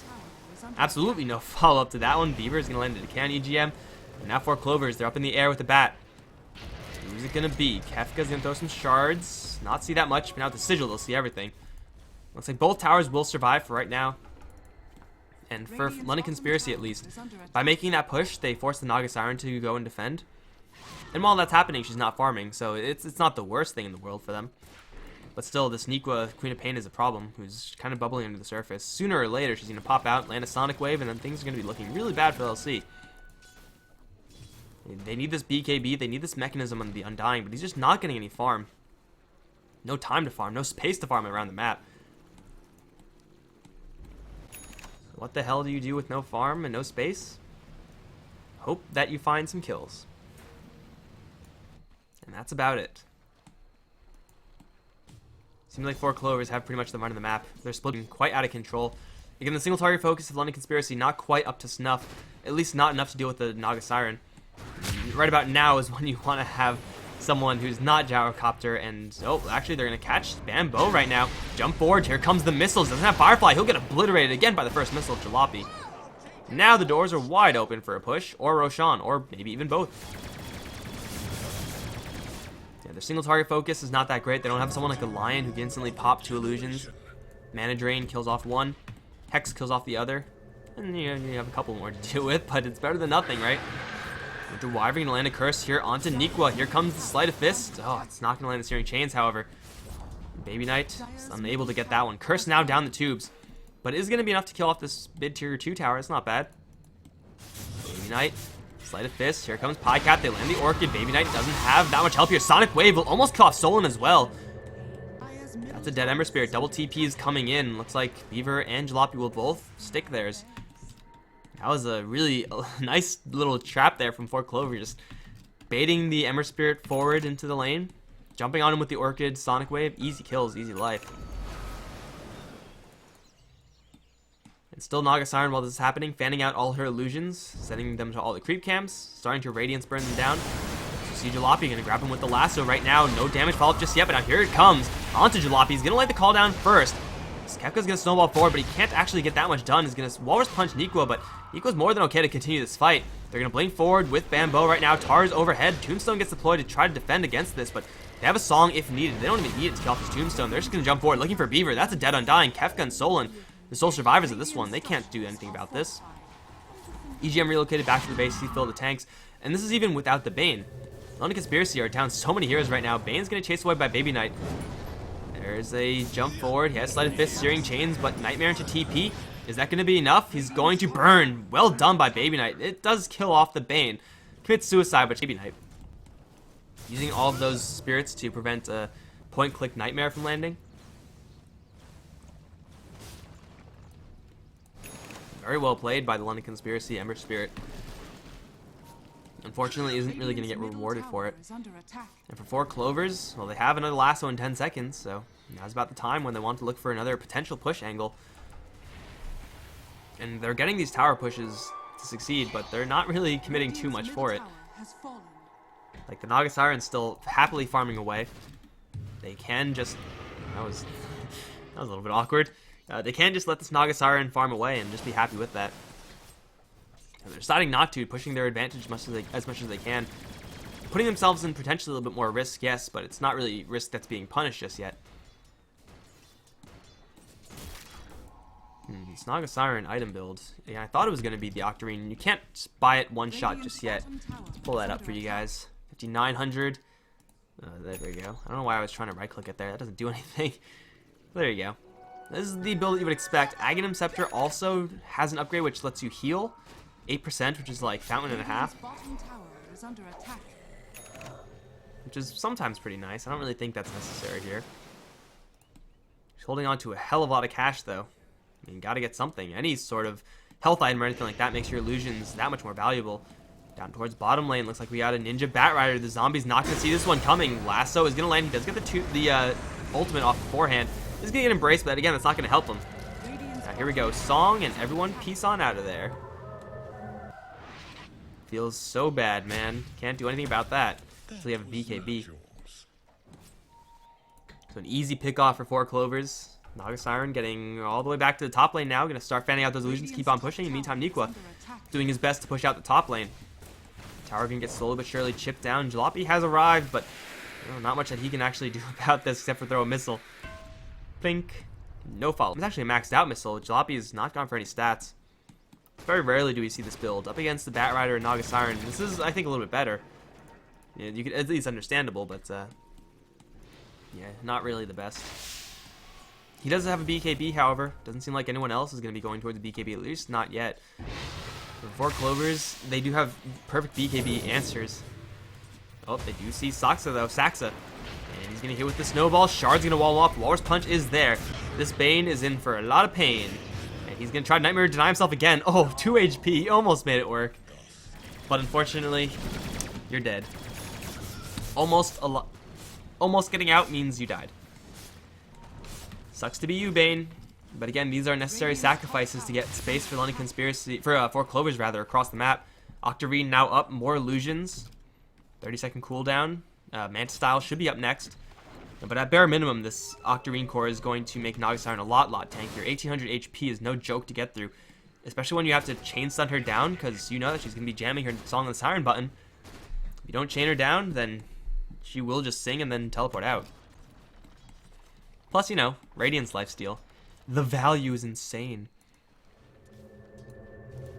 Absolutely no follow-up to that one. Beaver is going to land into can EGM. And now 4 Clovers, they're up in the air with the bat. Who's it going to be? Kefka's going to throw some shards. Not see that much, but now with the Sigil, they'll see everything. Looks like both towers will survive for right now. And for London Conspiracy at least, by making that push, they force the Naga Siren to go and defend. And while that's happening, she's not farming, so it's not the worst thing in the world for them. But still, this Nequa, Queen of Pain, is a problem, who's kind of bubbling under the surface. Sooner or later, she's going to pop out, land a Sonic Wave, and then things are going to be looking really bad for LC. They need this BKB, they need this mechanism on the Undying, but he's just not getting any farm. No time to farm, no space to farm around the map. What the hell do you do with no farm and no space? Hope that you find some kills. And that's about it. Seems like 4 Clovers have pretty much the run of the map. They're splitting quite out of control. Again, the single target focus of London Conspiracy not quite up to snuff. At least not enough to deal with the Naga Siren. Right about now is when you want to have someone who's not Gyrocopter, and oh, actually they're gonna catch Bambo right now. Jump forward, here comes the missiles. Doesn't have Firefly, he'll get obliterated again by the first missile of Jalopy. Now the doors are wide open for a push, or Roshan, or maybe even both. Yeah, their single target focus is not that great. They don't have someone like a Lion who can instantly pop 2 illusions. Mana Drain kills off 1, Hex kills off the other, and you have a couple more to deal with, but it's better than nothing, right? With the Wyvern gonna land a curse here onto Nequa. Here comes the Sleight of Fist. Oh, it's not gonna land the Searing Chains, however. Baby Knight is unable to get that one. Curse now down the tubes. But it is gonna be enough to kill off this mid tier 2 tower. It's not bad. Baby Knight, Sleight of Fist. Here comes Pycat. They land the Orchid. Baby Knight doesn't have that much help here. Sonic Wave will almost kill off Solon as well. That's a dead Ember Spirit. Double TP is coming in. Looks like Beaver and Jalopy will both stick theirs. That was a really nice little trap there from 4 Clover, just baiting the Ember Spirit forward into the lane, jumping on him with the Orchid, Sonic Wave, easy kills, easy life. And still Naga Siren while this is happening, fanning out all her illusions, sending them to all the creep camps, starting to Radiance burn them down. So see Jalopy gonna grab him with the lasso right now, no damage follow-up just yet, but now here it comes, onto Jalopy, he's gonna lay the call down first. Kefka's gonna snowball forward, but he can't actually get that much done. He's gonna Walrus Punch Nequa, but Nequa's more than okay to continue this fight. They're gonna blink forward with Bambo right now. Tar's overhead. Tombstone gets deployed to try to defend against this, but they have a Song if needed. They don't even need it to kill off this Tombstone. They're just gonna jump forward, looking for Beaver. That's a dead Undying. Kefka and Solon, the sole survivors of this one. They can't do anything about this. EGM relocated back to the base. He filled the tanks, and this is even without the Bane. London Conspiracy are down so many heroes right now. Bane's gonna chase away by Baby Knight. There's a jump forward. He has Sleight of Fist, Searing Chains, but Nightmare into TP. Is that going to be enough? He's going to burn. Well done by Baby Knight. It does kill off the Bane. Commits suicide, but Baby Knight, using all of those spirits to prevent a point-click Nightmare from landing. Very well played by the London Conspiracy Ember Spirit. Unfortunately, isn't really going to get rewarded for it. And for 4 Clovers, well, they have another lasso in 10 seconds, so now's about the time when they want to look for another potential push angle. And they're getting these tower pushes to succeed, but they're not really committing too much for it. Like, the Naga Siren's still happily farming away. They can just... That was a little bit awkward. They can just let this Naga Siren farm away and just be happy with that. And they're deciding not to, pushing their advantage as much as they can. Putting themselves in potentially a little bit more risk, yes, but it's not really risk that's being punished just yet. This Naga Siren item build. Yeah, I thought it was going to be the Octarine. You can't buy it one shot just yet. Let's pull that up for you guys. 5,900. There you go. I don't know why I was trying to right click it there. That doesn't do anything. There you go. This is the build that you would expect. Aghanim Scepter also has an upgrade which lets you heal 8%, which is like Fountain and a half. Which is sometimes pretty nice. I don't really think that's necessary here. He's holding on to a hell of a lot of cash though. I mean, gotta get something. Any sort of health item or anything like that makes your illusions that much more valuable. Down towards bottom lane, looks like we got a Ninja Bat Rider. The zombie's not gonna see this one coming. Lasso is gonna land. He does get the ultimate off beforehand. He's gonna get embraced, but again, that's not gonna help him. Now, here we go. Song, and everyone peace on out of there. Feels so bad, man. Can't do anything about that. So we have a BKB. So an easy pick off for 4 Clovers. Naga Siren getting all the way back to the top lane now. Gonna start fanning out those illusions, keep on pushing. In the meantime, Nikwa doing his best to push out the top lane. Tower gonna get slowly but surely chipped down. Jalopy has arrived, but not much that he can actually do about this except for throw a missile. Pink. No follow. It's actually a maxed out missile. Jalopy has not gone for any stats. Very rarely do we see this build. Up against the Bat Rider and Naga Siren. This is, I think, a little bit better. Yeah, you could at least understandable, but yeah, not really the best. He does have a BKB, however. Doesn't seem like anyone else is going to be going towards the BKB, at least not yet. For 4 Clovers, they do have perfect BKB answers. Oh, they do see Saxa, though. Saxa. And he's going to hit with the snowball. Shard's going to wall him off. Walrus Punch is there. This Bane is in for a lot of pain. And he's going to try Nightmare deny himself again. Oh, 2 HP. He almost made it work. But unfortunately, you're dead. Almost getting out means you died. Sucks to be you, Bane. But again, these are necessary sacrifices to get space for London Conspiracy, for 4 Clovers rather, across the map. Octarine now up, more illusions. 30-second cooldown. Manta Style should be up next. But at bare minimum, this Octarine core is going to make Naga Siren a lot tankier. 1800 HP is no joke to get through. Especially when you have to chain stun her down, because you know that she's going to be jamming her Song of the Siren button. If you don't chain her down, then she will just sing and then teleport out. Plus, you know, Radiant's lifesteal. The value is insane.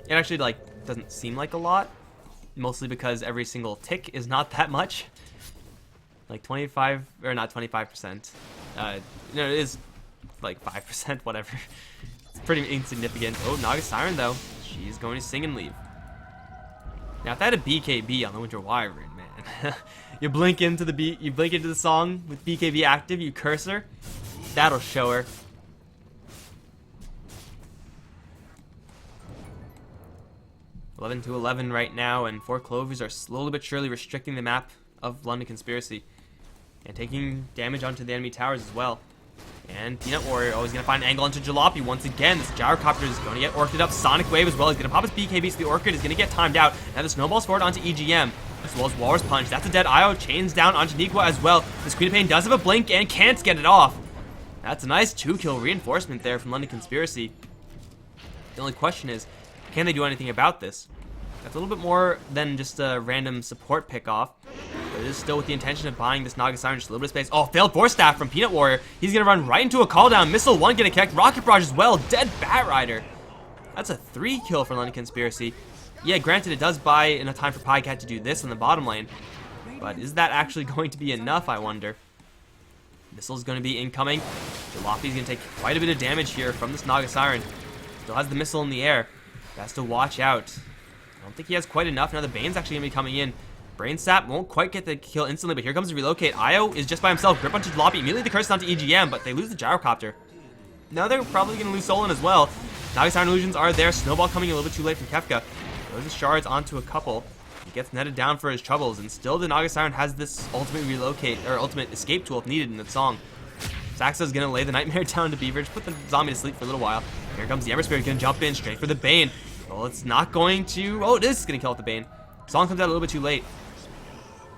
It actually, like, doesn't seem like a lot. Mostly because every single tick is not that much. Like 25, or not 25%. No, it is like 5%, whatever. It's pretty insignificant. Oh, Naga Siren, though. She's going to sing and leave. Now, if I had a BKB on the Winter Wyvern, man. You blink into the song with BKB active, you curse her. That'll show her. $11 to 11 right now, and 4 Clovers are slowly but surely restricting the map of London Conspiracy. And taking damage onto the enemy towers as well. And Peanut Warrior always going to find an angle onto Jalopy once again. This Gyrocopter is going to get orchid up. Sonic Wave as well. He's going to pop his BKB, so the Orchid is going to get timed out. Now the Snowball's forward onto EGM, as well as Walrus Punch. That's a dead IO. Chains down onto Nikwa as well. This Queen of Pain does have a blink and can't get it off. That's a nice 2-kill reinforcement there from London Conspiracy. The only question is, can they do anything about this? That's a little bit more than just a random support pick-off. But it is still with the intention of buying this Naga Siren just a little bit of space. Oh, failed Force Staff from Peanut Warrior. He's going to run right into a call down. Missile 1 going to connect. Rocket Barrage as well. Dead Bat Rider. That's a 3-kill for London Conspiracy. Yeah, granted, it does buy enough time for Pycat to do this in the bottom lane. But is that actually going to be enough, I wonder? Missile's going to be incoming. Jalopy's going to take quite a bit of damage here from this Naga Siren. Still has the missile in the air. Has to watch out. I don't think he has quite enough. Now the Bane's actually going to be coming in. Brain Sap won't quite get the kill instantly, but here comes the relocate. Io is just by himself. Grip onto Jalopy. Immediately the curse onto EGM, but they lose the Gyrocopter. Now they're probably going to lose Solon as well. Naga Siren illusions are there. Snowball coming a little bit too late from Kefka. Throws the shards onto a couple. He gets netted down for his troubles, and still the Naga Siren has this ultimate relocate, or ultimate escape tool if needed in the song. Saxa's going to lay the Nightmare down to Beaver, just put the zombie to sleep for a little while. Here comes the Ember Spirit, gonna jump in straight for the Bane. Well, it's not going to... Oh, it is gonna kill off the Bane. Song comes out a little bit too late.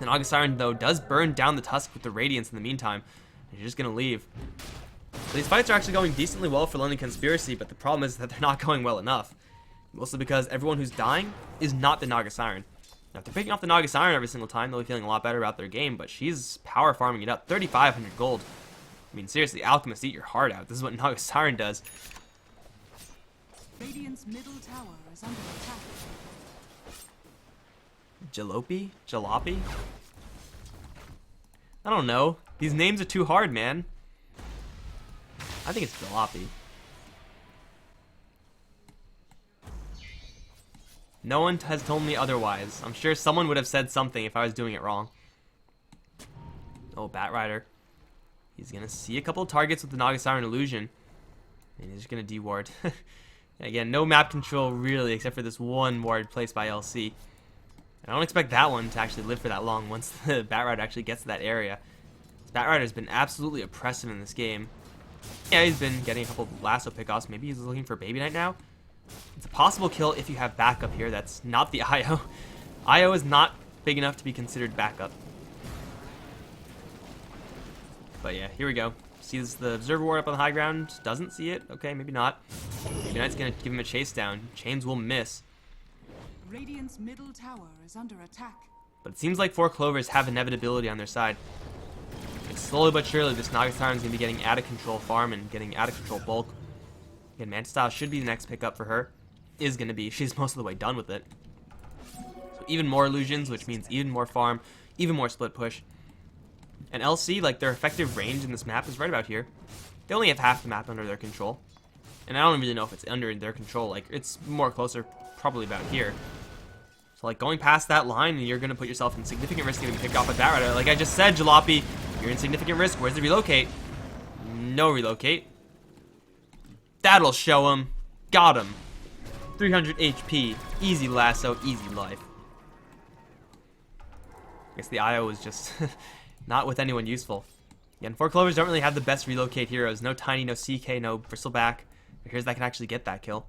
Then August Siren, though, does burn down the Tusk with the Radiance in the meantime. And you're just gonna leave. So these fights are actually going decently well for London Conspiracy, but the problem is that they're not going well enough. Mostly because everyone who's dying is not the Naga Siren. Now, if they're picking off the Naga Siren every single time, they'll be feeling a lot better about their game, but she's power farming it up. 3,500 gold. I mean, seriously, Alchemist, eat your heart out. This is what Naga Siren does. Radiant's middle tower is under attack. Jalopy? Jalopy? I don't know. These names are too hard, man. I think it's Jalopy. No one has told me otherwise. I'm sure someone would have said something if I was doing it wrong. Oh, Batrider. He's going to see a couple of targets with the Naga Siren Illusion. And he's just going to de-ward. Again, no map control really, except for this one ward placed by LC. I don't expect that one to actually live for that long once the Batrider actually gets to that area. This Batrider's been absolutely oppressive in this game. Yeah, he's been getting a couple of lasso pickoffs. Maybe he's looking for Baby Knight now. It's a possible kill if you have backup here. That's not the IO. IO is not big enough to be considered backup. But yeah, here we go. Sees the Observer Ward up on the high ground. Doesn't see it. Okay, maybe not. Baby Knight's going to give him a chase down. Chains will miss. Radiant's middle tower is under attack. But it seems like 4 Clovers have inevitability on their side. And slowly but surely, this Naga Siren is going to be getting out of control farm and getting out of control bulk. Again, Manta Style should be the next pickup for her. Is going to be. She's most of the way done with it. So even more illusions, which means even more farm, even more split push. And LC, like, their effective range in this map is right about here. They only have half the map under their control. And I don't really know if it's under their control. Like, it's more closer, probably about here. So, like, going past that line, you're going to put yourself in significant risk of getting picked off by Batrider. Like I just said, Jalopy, you're in significant risk. Where's the relocate? No relocate. That'll show him. Got him. 300 HP. Easy lasso, easy life. I guess the IO is just not with anyone useful. Again, 4 Clovers don't really have the best relocate heroes. No Tiny, no CK, no Bristleback. Here's that can actually get that kill.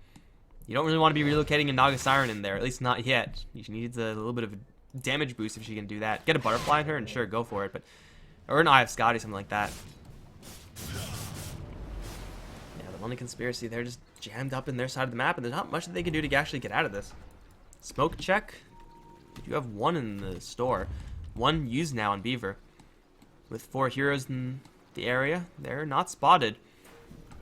You don't really want to be relocating a Naga Siren in there, at least not yet. She needs a little bit of a damage boost if she can do that. Get a Butterfly in her and sure, go for it. But or an Eye of Scotty, something like that. Yeah, the London Conspiracy, they're just jammed up in their side of the map, and there's not much that they can do to actually get out of this. Smoke check. You have 1 in the store. 1 used now on Beaver. With 4 heroes in the area, they're not spotted.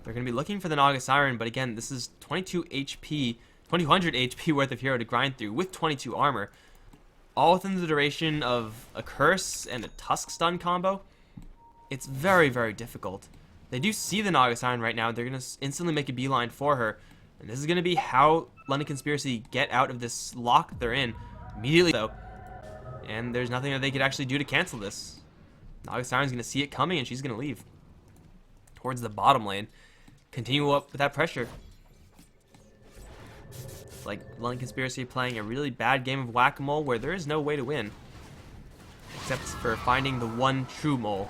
They're going to be looking for the Naga Siren, but again, this is 22 HP, 2200 HP worth of hero to grind through with 22 armor. All within the duration of a Curse and a Tusk stun combo. It's very, very difficult. They do see the Naga Siren right now. They're going to instantly make a beeline for her. And this is going to be how London Conspiracy get out of this lock they're in. Immediately, though. And there's nothing that they could actually do to cancel this. Naga Siren's going to see it coming, and she's going to leave. Towards the bottom lane. Continue up with that pressure. It's like London Conspiracy playing a really bad game of whack-a-mole where there is no way to win. Except for finding the one true mole.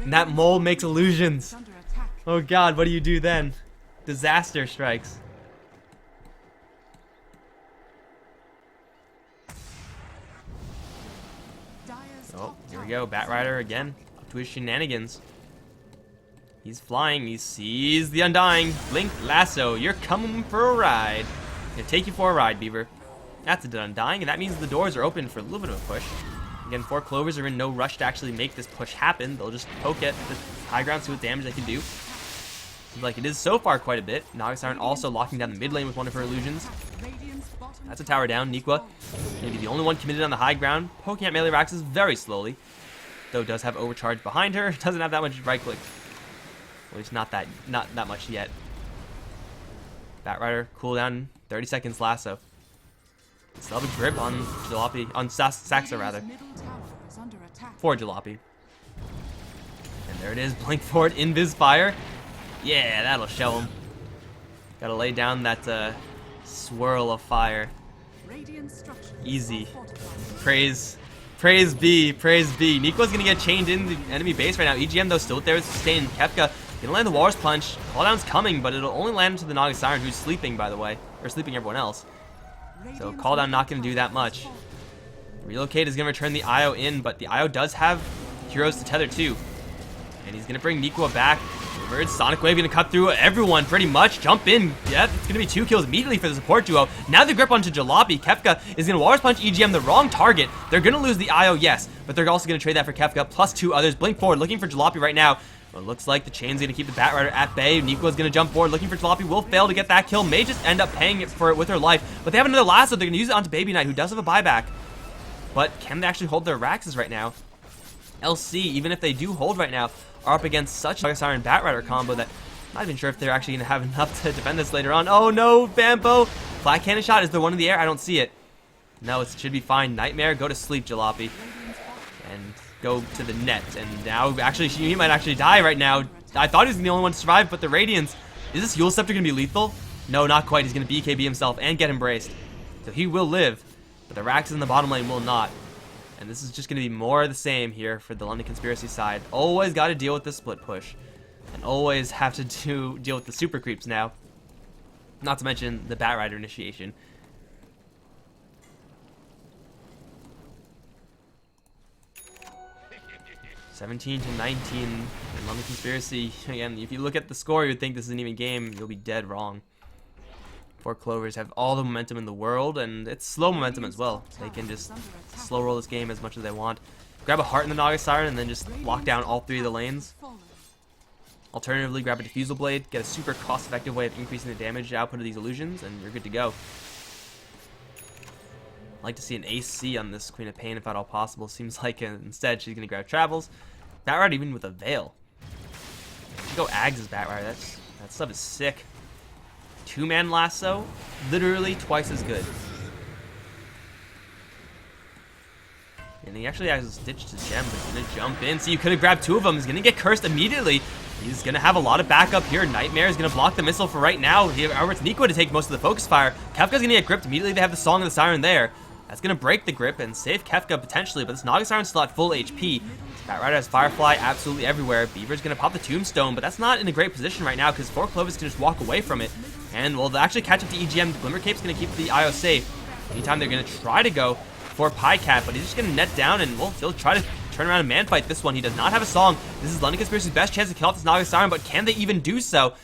And that mole makes illusions. Oh god, what do you do then? Disaster strikes. Oh, here we go. Batrider again. Up to his shenanigans. He's flying. He sees the Undying. Blink Lasso. You're coming for a ride. Gonna take you for a ride, Beaver. That's a Undying, and that means the doors are open for a little bit of a push. Again, 4 Clovers are in no rush to actually make this push happen. They'll just poke at the high ground, see what damage they can do. Seems like it is so far quite a bit. Naga Siren also locking down the mid lane with one of her illusions. That's a tower down. Niqua maybe the only one committed on the high ground. Poking at melee Raxes very slowly. Though does have overcharge behind her. Doesn't have that much right click. At least not that much yet. Batrider, cooldown, 30 seconds lasso. Still have a grip on Jalopy, on Saxa rather. For Jalopy. And there it is, blink forward, invis fire. Yeah, that'll show him. Gotta lay down that swirl of fire. Easy. Praise be, praise be. Nico's gonna get chained in the enemy base right now. EGM though still there, staying Kefka. Gonna land the Walrus Punch. Call down's coming, but it'll only land into the Naga Siren, who's sleeping, by the way. Or sleeping everyone else. So call down not gonna do that much. Relocate is gonna return the IO in, but the IO does have heroes to tether too. And he's gonna bring Nikwa back. Sonic Wave gonna cut through everyone pretty much. Jump in. Yeah, it's gonna be 2 kills immediately for the support duo. Now the grip onto Jalopy. Kefka is gonna Walrus Punch EGM the wrong target. They're gonna lose the IO, yes, but they're also gonna trade that for Kefka plus 2 others. Blink forward, looking for Jalopy right now. But it looks like the chain's gonna keep the Batrider at bay. Nikwa's gonna jump forward, looking for Jalopy. Will fail to get that kill. May just end up paying for it with her life. But they have another lasso. They're gonna use it onto Baby Knight, who does have a buyback. But can they actually hold their Raxes right now? LC, even if they do hold right now, are up against such a Siren Batrider combo that I'm not even sure if they're actually going to have enough to defend this later on. Oh no, Bambo! Flat cannon shot, is there one in the air? I don't see it. No, it should be fine. Nightmare, go to sleep, Jalopy. And go to the net. And now, actually, he might actually die right now. I thought he was the only one to survive, but the Radiance... Is this Yule Scepter going to be lethal? No, not quite. He's going to BKB himself and get embraced. So he will live, but the Rax in the bottom lane will not. And this is just going to be more of the same here for the London Conspiracy side. Always got to deal with the split push. And always have to deal with the super creeps now. Not to mention the Batrider initiation. (17 to 19) in London Conspiracy. Again, if you look at the score, you'd think this is an even game. You'll be dead wrong. 4 Clovers have all the momentum in the world, and it's slow momentum as well. They can just slow roll this game as much as they want. Grab a heart in the Naga Siren and then just lock down all 3 of the lanes. Alternatively, grab a Diffusal Blade, get a super cost-effective way of increasing the damage output of these illusions, and you're good to go. I'd like to see an AC on this Queen of Pain if at all possible. Seems like instead she's going to grab Travels. Batrider even with a Veil. Should go Ags' Batrider. That stuff is sick. 2-man lasso, literally twice as good. And he actually has ditched his gem, but he's going to jump in. So you could have grabbed 2 of them. He's going to get cursed immediately. He's going to have a lot of backup here. Nightmare is going to block the missile for right now. However, it's Nikwa to take most of the focus fire. Kefka's going to get gripped immediately. They have the Song of the Siren there. That's going to break the grip and save Kefka potentially, but this Naga Siren's still at full HP. Batrider has Firefly absolutely everywhere. Beaver's going to pop the Tombstone, but that's not in a great position right now because 4 Clovers can just walk away from it. And, well, they'll actually catch up to EGM. Glimmer Cape's going to keep the IO safe. Anytime they're going to try to go for Pycat, but he's just going to net down and, well, he'll try to turn around and man fight this one. He does not have a song. This is London Conspiracy's best chance to kill off this Naga Siren, but can they even do so?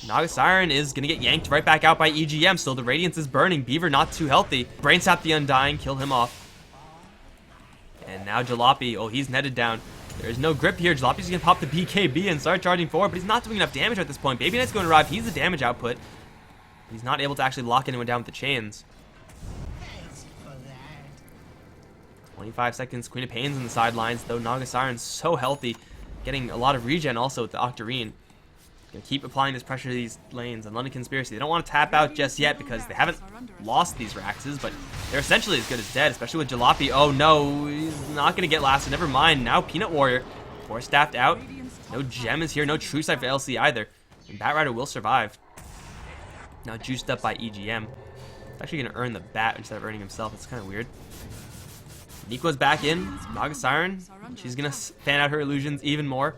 Naga Siren is going to get yanked right back out by EGM. Still, the Radiance is burning. Beaver not too healthy. Brain Sap the Undying, kill him off. And now Jalopy, oh, he's netted down. There's no grip here. Jalopy's going to pop the BKB and start charging forward, but he's not doing enough damage at this point. Baby Knight's going to arrive. He's the damage output. He's not able to actually lock anyone down with the chains. 25 seconds. Queen of Pain's in the sidelines, though Naga Siren's so healthy. Getting a lot of regen also with the Octarine. Gonna keep applying this pressure to these lanes. And London Conspiracy, they don't want to tap out just yet because they haven't lost these Raxes, but they're essentially as good as dead, especially with Jalopy. Oh no, he's not gonna get lasted. Never mind. Now Peanut Warrior, 4-staffed out. No gem is here, no True Sight for LC either. And Batrider will survive. Now juiced up by EGM. It's actually gonna earn the bat instead of earning himself. It's kind of weird. Nikwa's back in. Naga Siren, she's gonna fan out her illusions even more.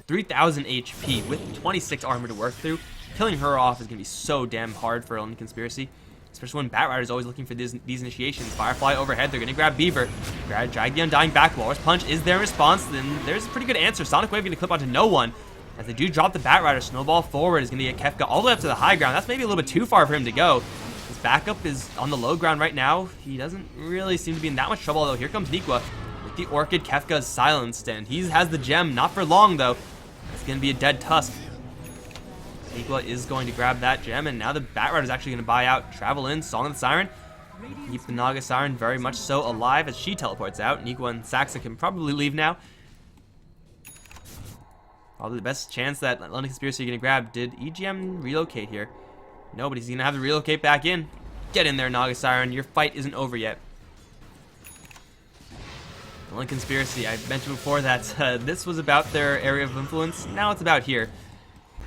3,000 HP with 26 armor to work through. Killing her off is going to be so damn hard for London Conspiracy. Especially when Batrider is always looking for these initiations. Firefly overhead, they're going to grab Beaver. Drag the Undying back. Walrus Punch is their response. Then there's a pretty good answer. Sonic Wave going to clip onto no one. As they do drop the Batrider, Snowball forward is going to get Kefka all the way up to the high ground. That's maybe a little bit too far for him to go. His backup is on the low ground right now. He doesn't really seem to be in that much trouble, though. Here comes Nikwa with the Orchid. Kefka is silenced, and he has the gem. Not for long, though. It's going to be a dead Tusk. Nikwa is going to grab that gem, and now the Batrider is actually going to buy out. Travel in, Song of the Siren. Keep the Naga Siren very much so alive as she teleports out. Nikwa and Saxa can probably leave now. Probably the best chance that London Conspiracy are going to grab. Did EGM relocate here? No, but he's going to have to relocate back in. Get in there, Naga Siren. Your fight isn't over yet. London Conspiracy, I mentioned before that this was about their area of influence. Now it's about here.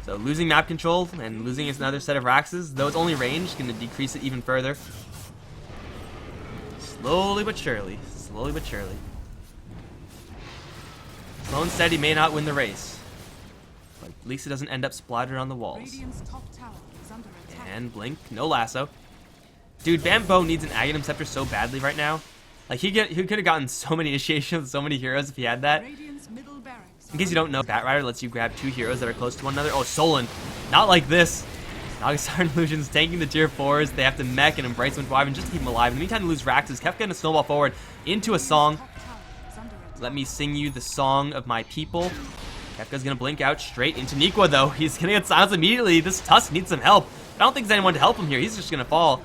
So losing map control and losing another set of Raxes, though it's only range, going to decrease it even further. Slowly but surely. Slowly but surely. Slow and steady may not win the race, but At least it doesn't end up splattered on the walls. Radiant's top tower is under attack. And blink, no lasso. Dude, Bambo needs an Aghanim Scepter so badly right now. Like, he could have gotten so many initiations with so many heroes if he had that. Radiant's middle barracks. In case you don't know, Batrider lets you grab 2 heroes that are close to one another. Oh, Solon. Not like this. Nagasar Illusions tanking the tier 4s. They have to mech and embrace them and just to keep them alive. In the meantime, they lose Raxus. Kefka gonna snowball forward into a song. Top tower is under attack. Let me sing you the song of my people. Kefka's gonna blink out straight into Nikwa, though. He's gonna get silenced immediately. This Tusk needs some help. I don't think there's anyone to help him here. He's just gonna fall.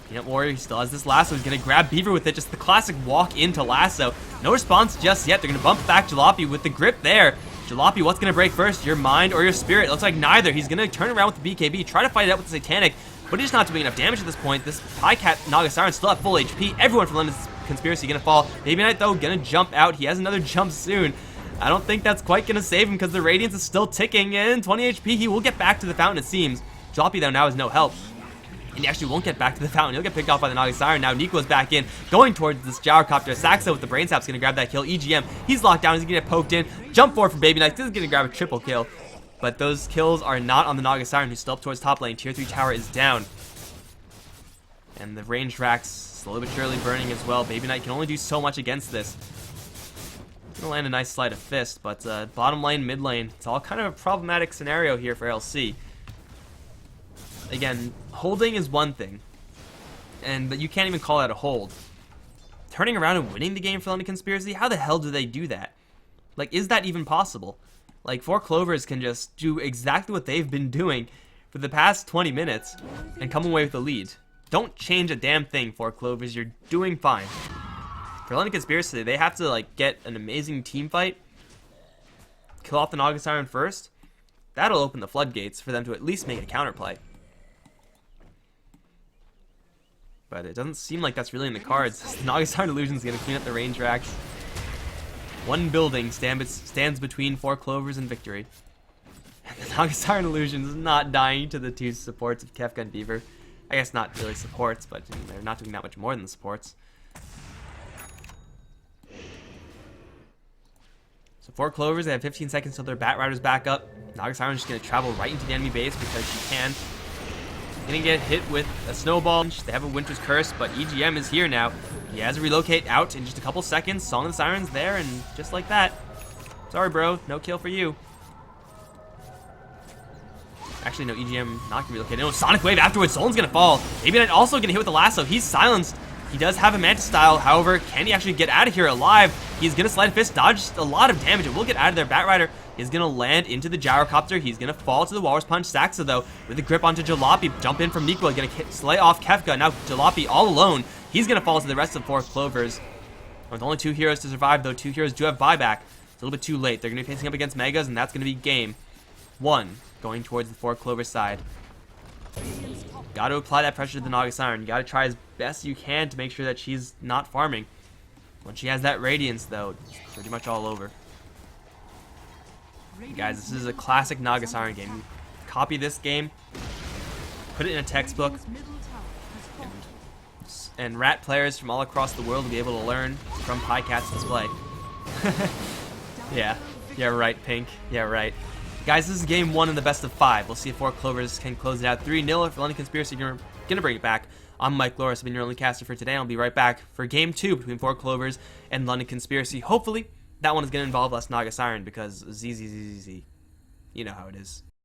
Peanut Warrior, he still has this lasso. He's gonna grab Beaver with it. Just the classic walk into lasso. No response just yet. They're gonna bump back Jalopy with the grip there. Jalopy, what's gonna break first? Your mind or your spirit? It looks like neither. He's gonna turn around with the BKB, try to fight it out with the Satanic, but he's just not doing enough damage at this point. This Pycat Nagasiren still at full HP. Everyone from London's Conspiracy gonna fall. Baby Knight, though, gonna jump out. He has another jump soon. I don't think that's quite gonna save him because the Radiance is still ticking, and 20 HP. He will get back to the fountain, it seems. Jalopy, though, now has no help. And he actually won't get back to the fountain. He'll get picked off by the Nagasiren. Now Nico's back in, going towards this Gyrocopter. Saxo with the Brain Sap's gonna grab that kill. EGM, he's locked down. He's gonna get poked in. Jump forward from Baby Knight. This is gonna grab a triple kill. But those kills are not on the Nagasiren, who's still up towards top lane. Tier 3 tower is down. And the ranged racks slowly but surely burning as well. Baby Knight can only do so much against this. Gonna land a nice sleight of fist, but bottom lane, mid lane, it's all kind of a problematic scenario here for LC. Again, holding is one thing, but you can't even call that a hold. Turning around and winning the game for London Conspiracy, how the hell do they do that? Like, is that even possible? Like, 4 Clovers can just do exactly what they've been doing for the past 20 minutes and come away with the lead. Don't change a damn thing, 4 Clovers. You're doing fine. For London Conspiracy, they have to, like, get an amazing team fight, kill off the Nagasiren first. That'll open the floodgates for them to at least make a counterplay. But it doesn't seem like that's really in the cards. Nagasiren Illusion's gonna clean up the range racks. One building stands between 4 Clovers and victory. And the Nagasiren Illusion is not dying to the 2 supports of Kefka and Beaver. I guess not really supports, but they're not doing that much more than the supports. So 4 Clovers, they have 15 seconds till their Batrider's back up. Nagasiren's just gonna travel right into the enemy base because she can. Gonna get hit with a snowball. They have a Winter's Curse, but EGM is here now. He has a relocate out in just a couple seconds. Song of the Siren's there, and just like that. Sorry, bro. No kill for you. Actually, no, EGM not gonna relocate. No, Sonic Wave afterwards. Solon's gonna fall. Baby Knight also gonna hit with the lasso. He's silenced. He does have a Manta style. However, can he actually get out of here alive? He's gonna slide fist, dodge a lot of damage. It will get out of there. Batrider is gonna land into the Gyrocopter. He's gonna fall to the Walrus Punch. Saxa, though, with a grip onto Jalopy. Jump in from Nico. Gonna slay off Kefka. Now Jalopy all alone. He's gonna fall to the rest of 4 Clovers. With only 2 heroes to survive, though, 2 heroes do have buyback. It's a little bit too late. They're gonna be facing up against Megas, and that's gonna be game 1, going towards the 4 Clover side. Got to apply that pressure to the Nagasiren. You got to try as best you can to make sure that she's not farming. Once she has that Radiance, though, it's pretty much all over. Guys, this is a classic Nagasiren game. Copy this game, put it in a textbook, and rat players from all across the world will be able to learn from Pycat's display. Yeah, right, Pink. Yeah, right. Guys, this is game 1 in the best of 5. We'll see if 4 Clovers can close it out 3-0. If London Conspiracy are gonna bring it back. I'm Mikelorus. I've been your only caster for today. I'll be right back for game 2 between 4 Clovers and London Conspiracy. Hopefully, that one is gonna involve less Nagasiren because ZZZZ. You know how it is.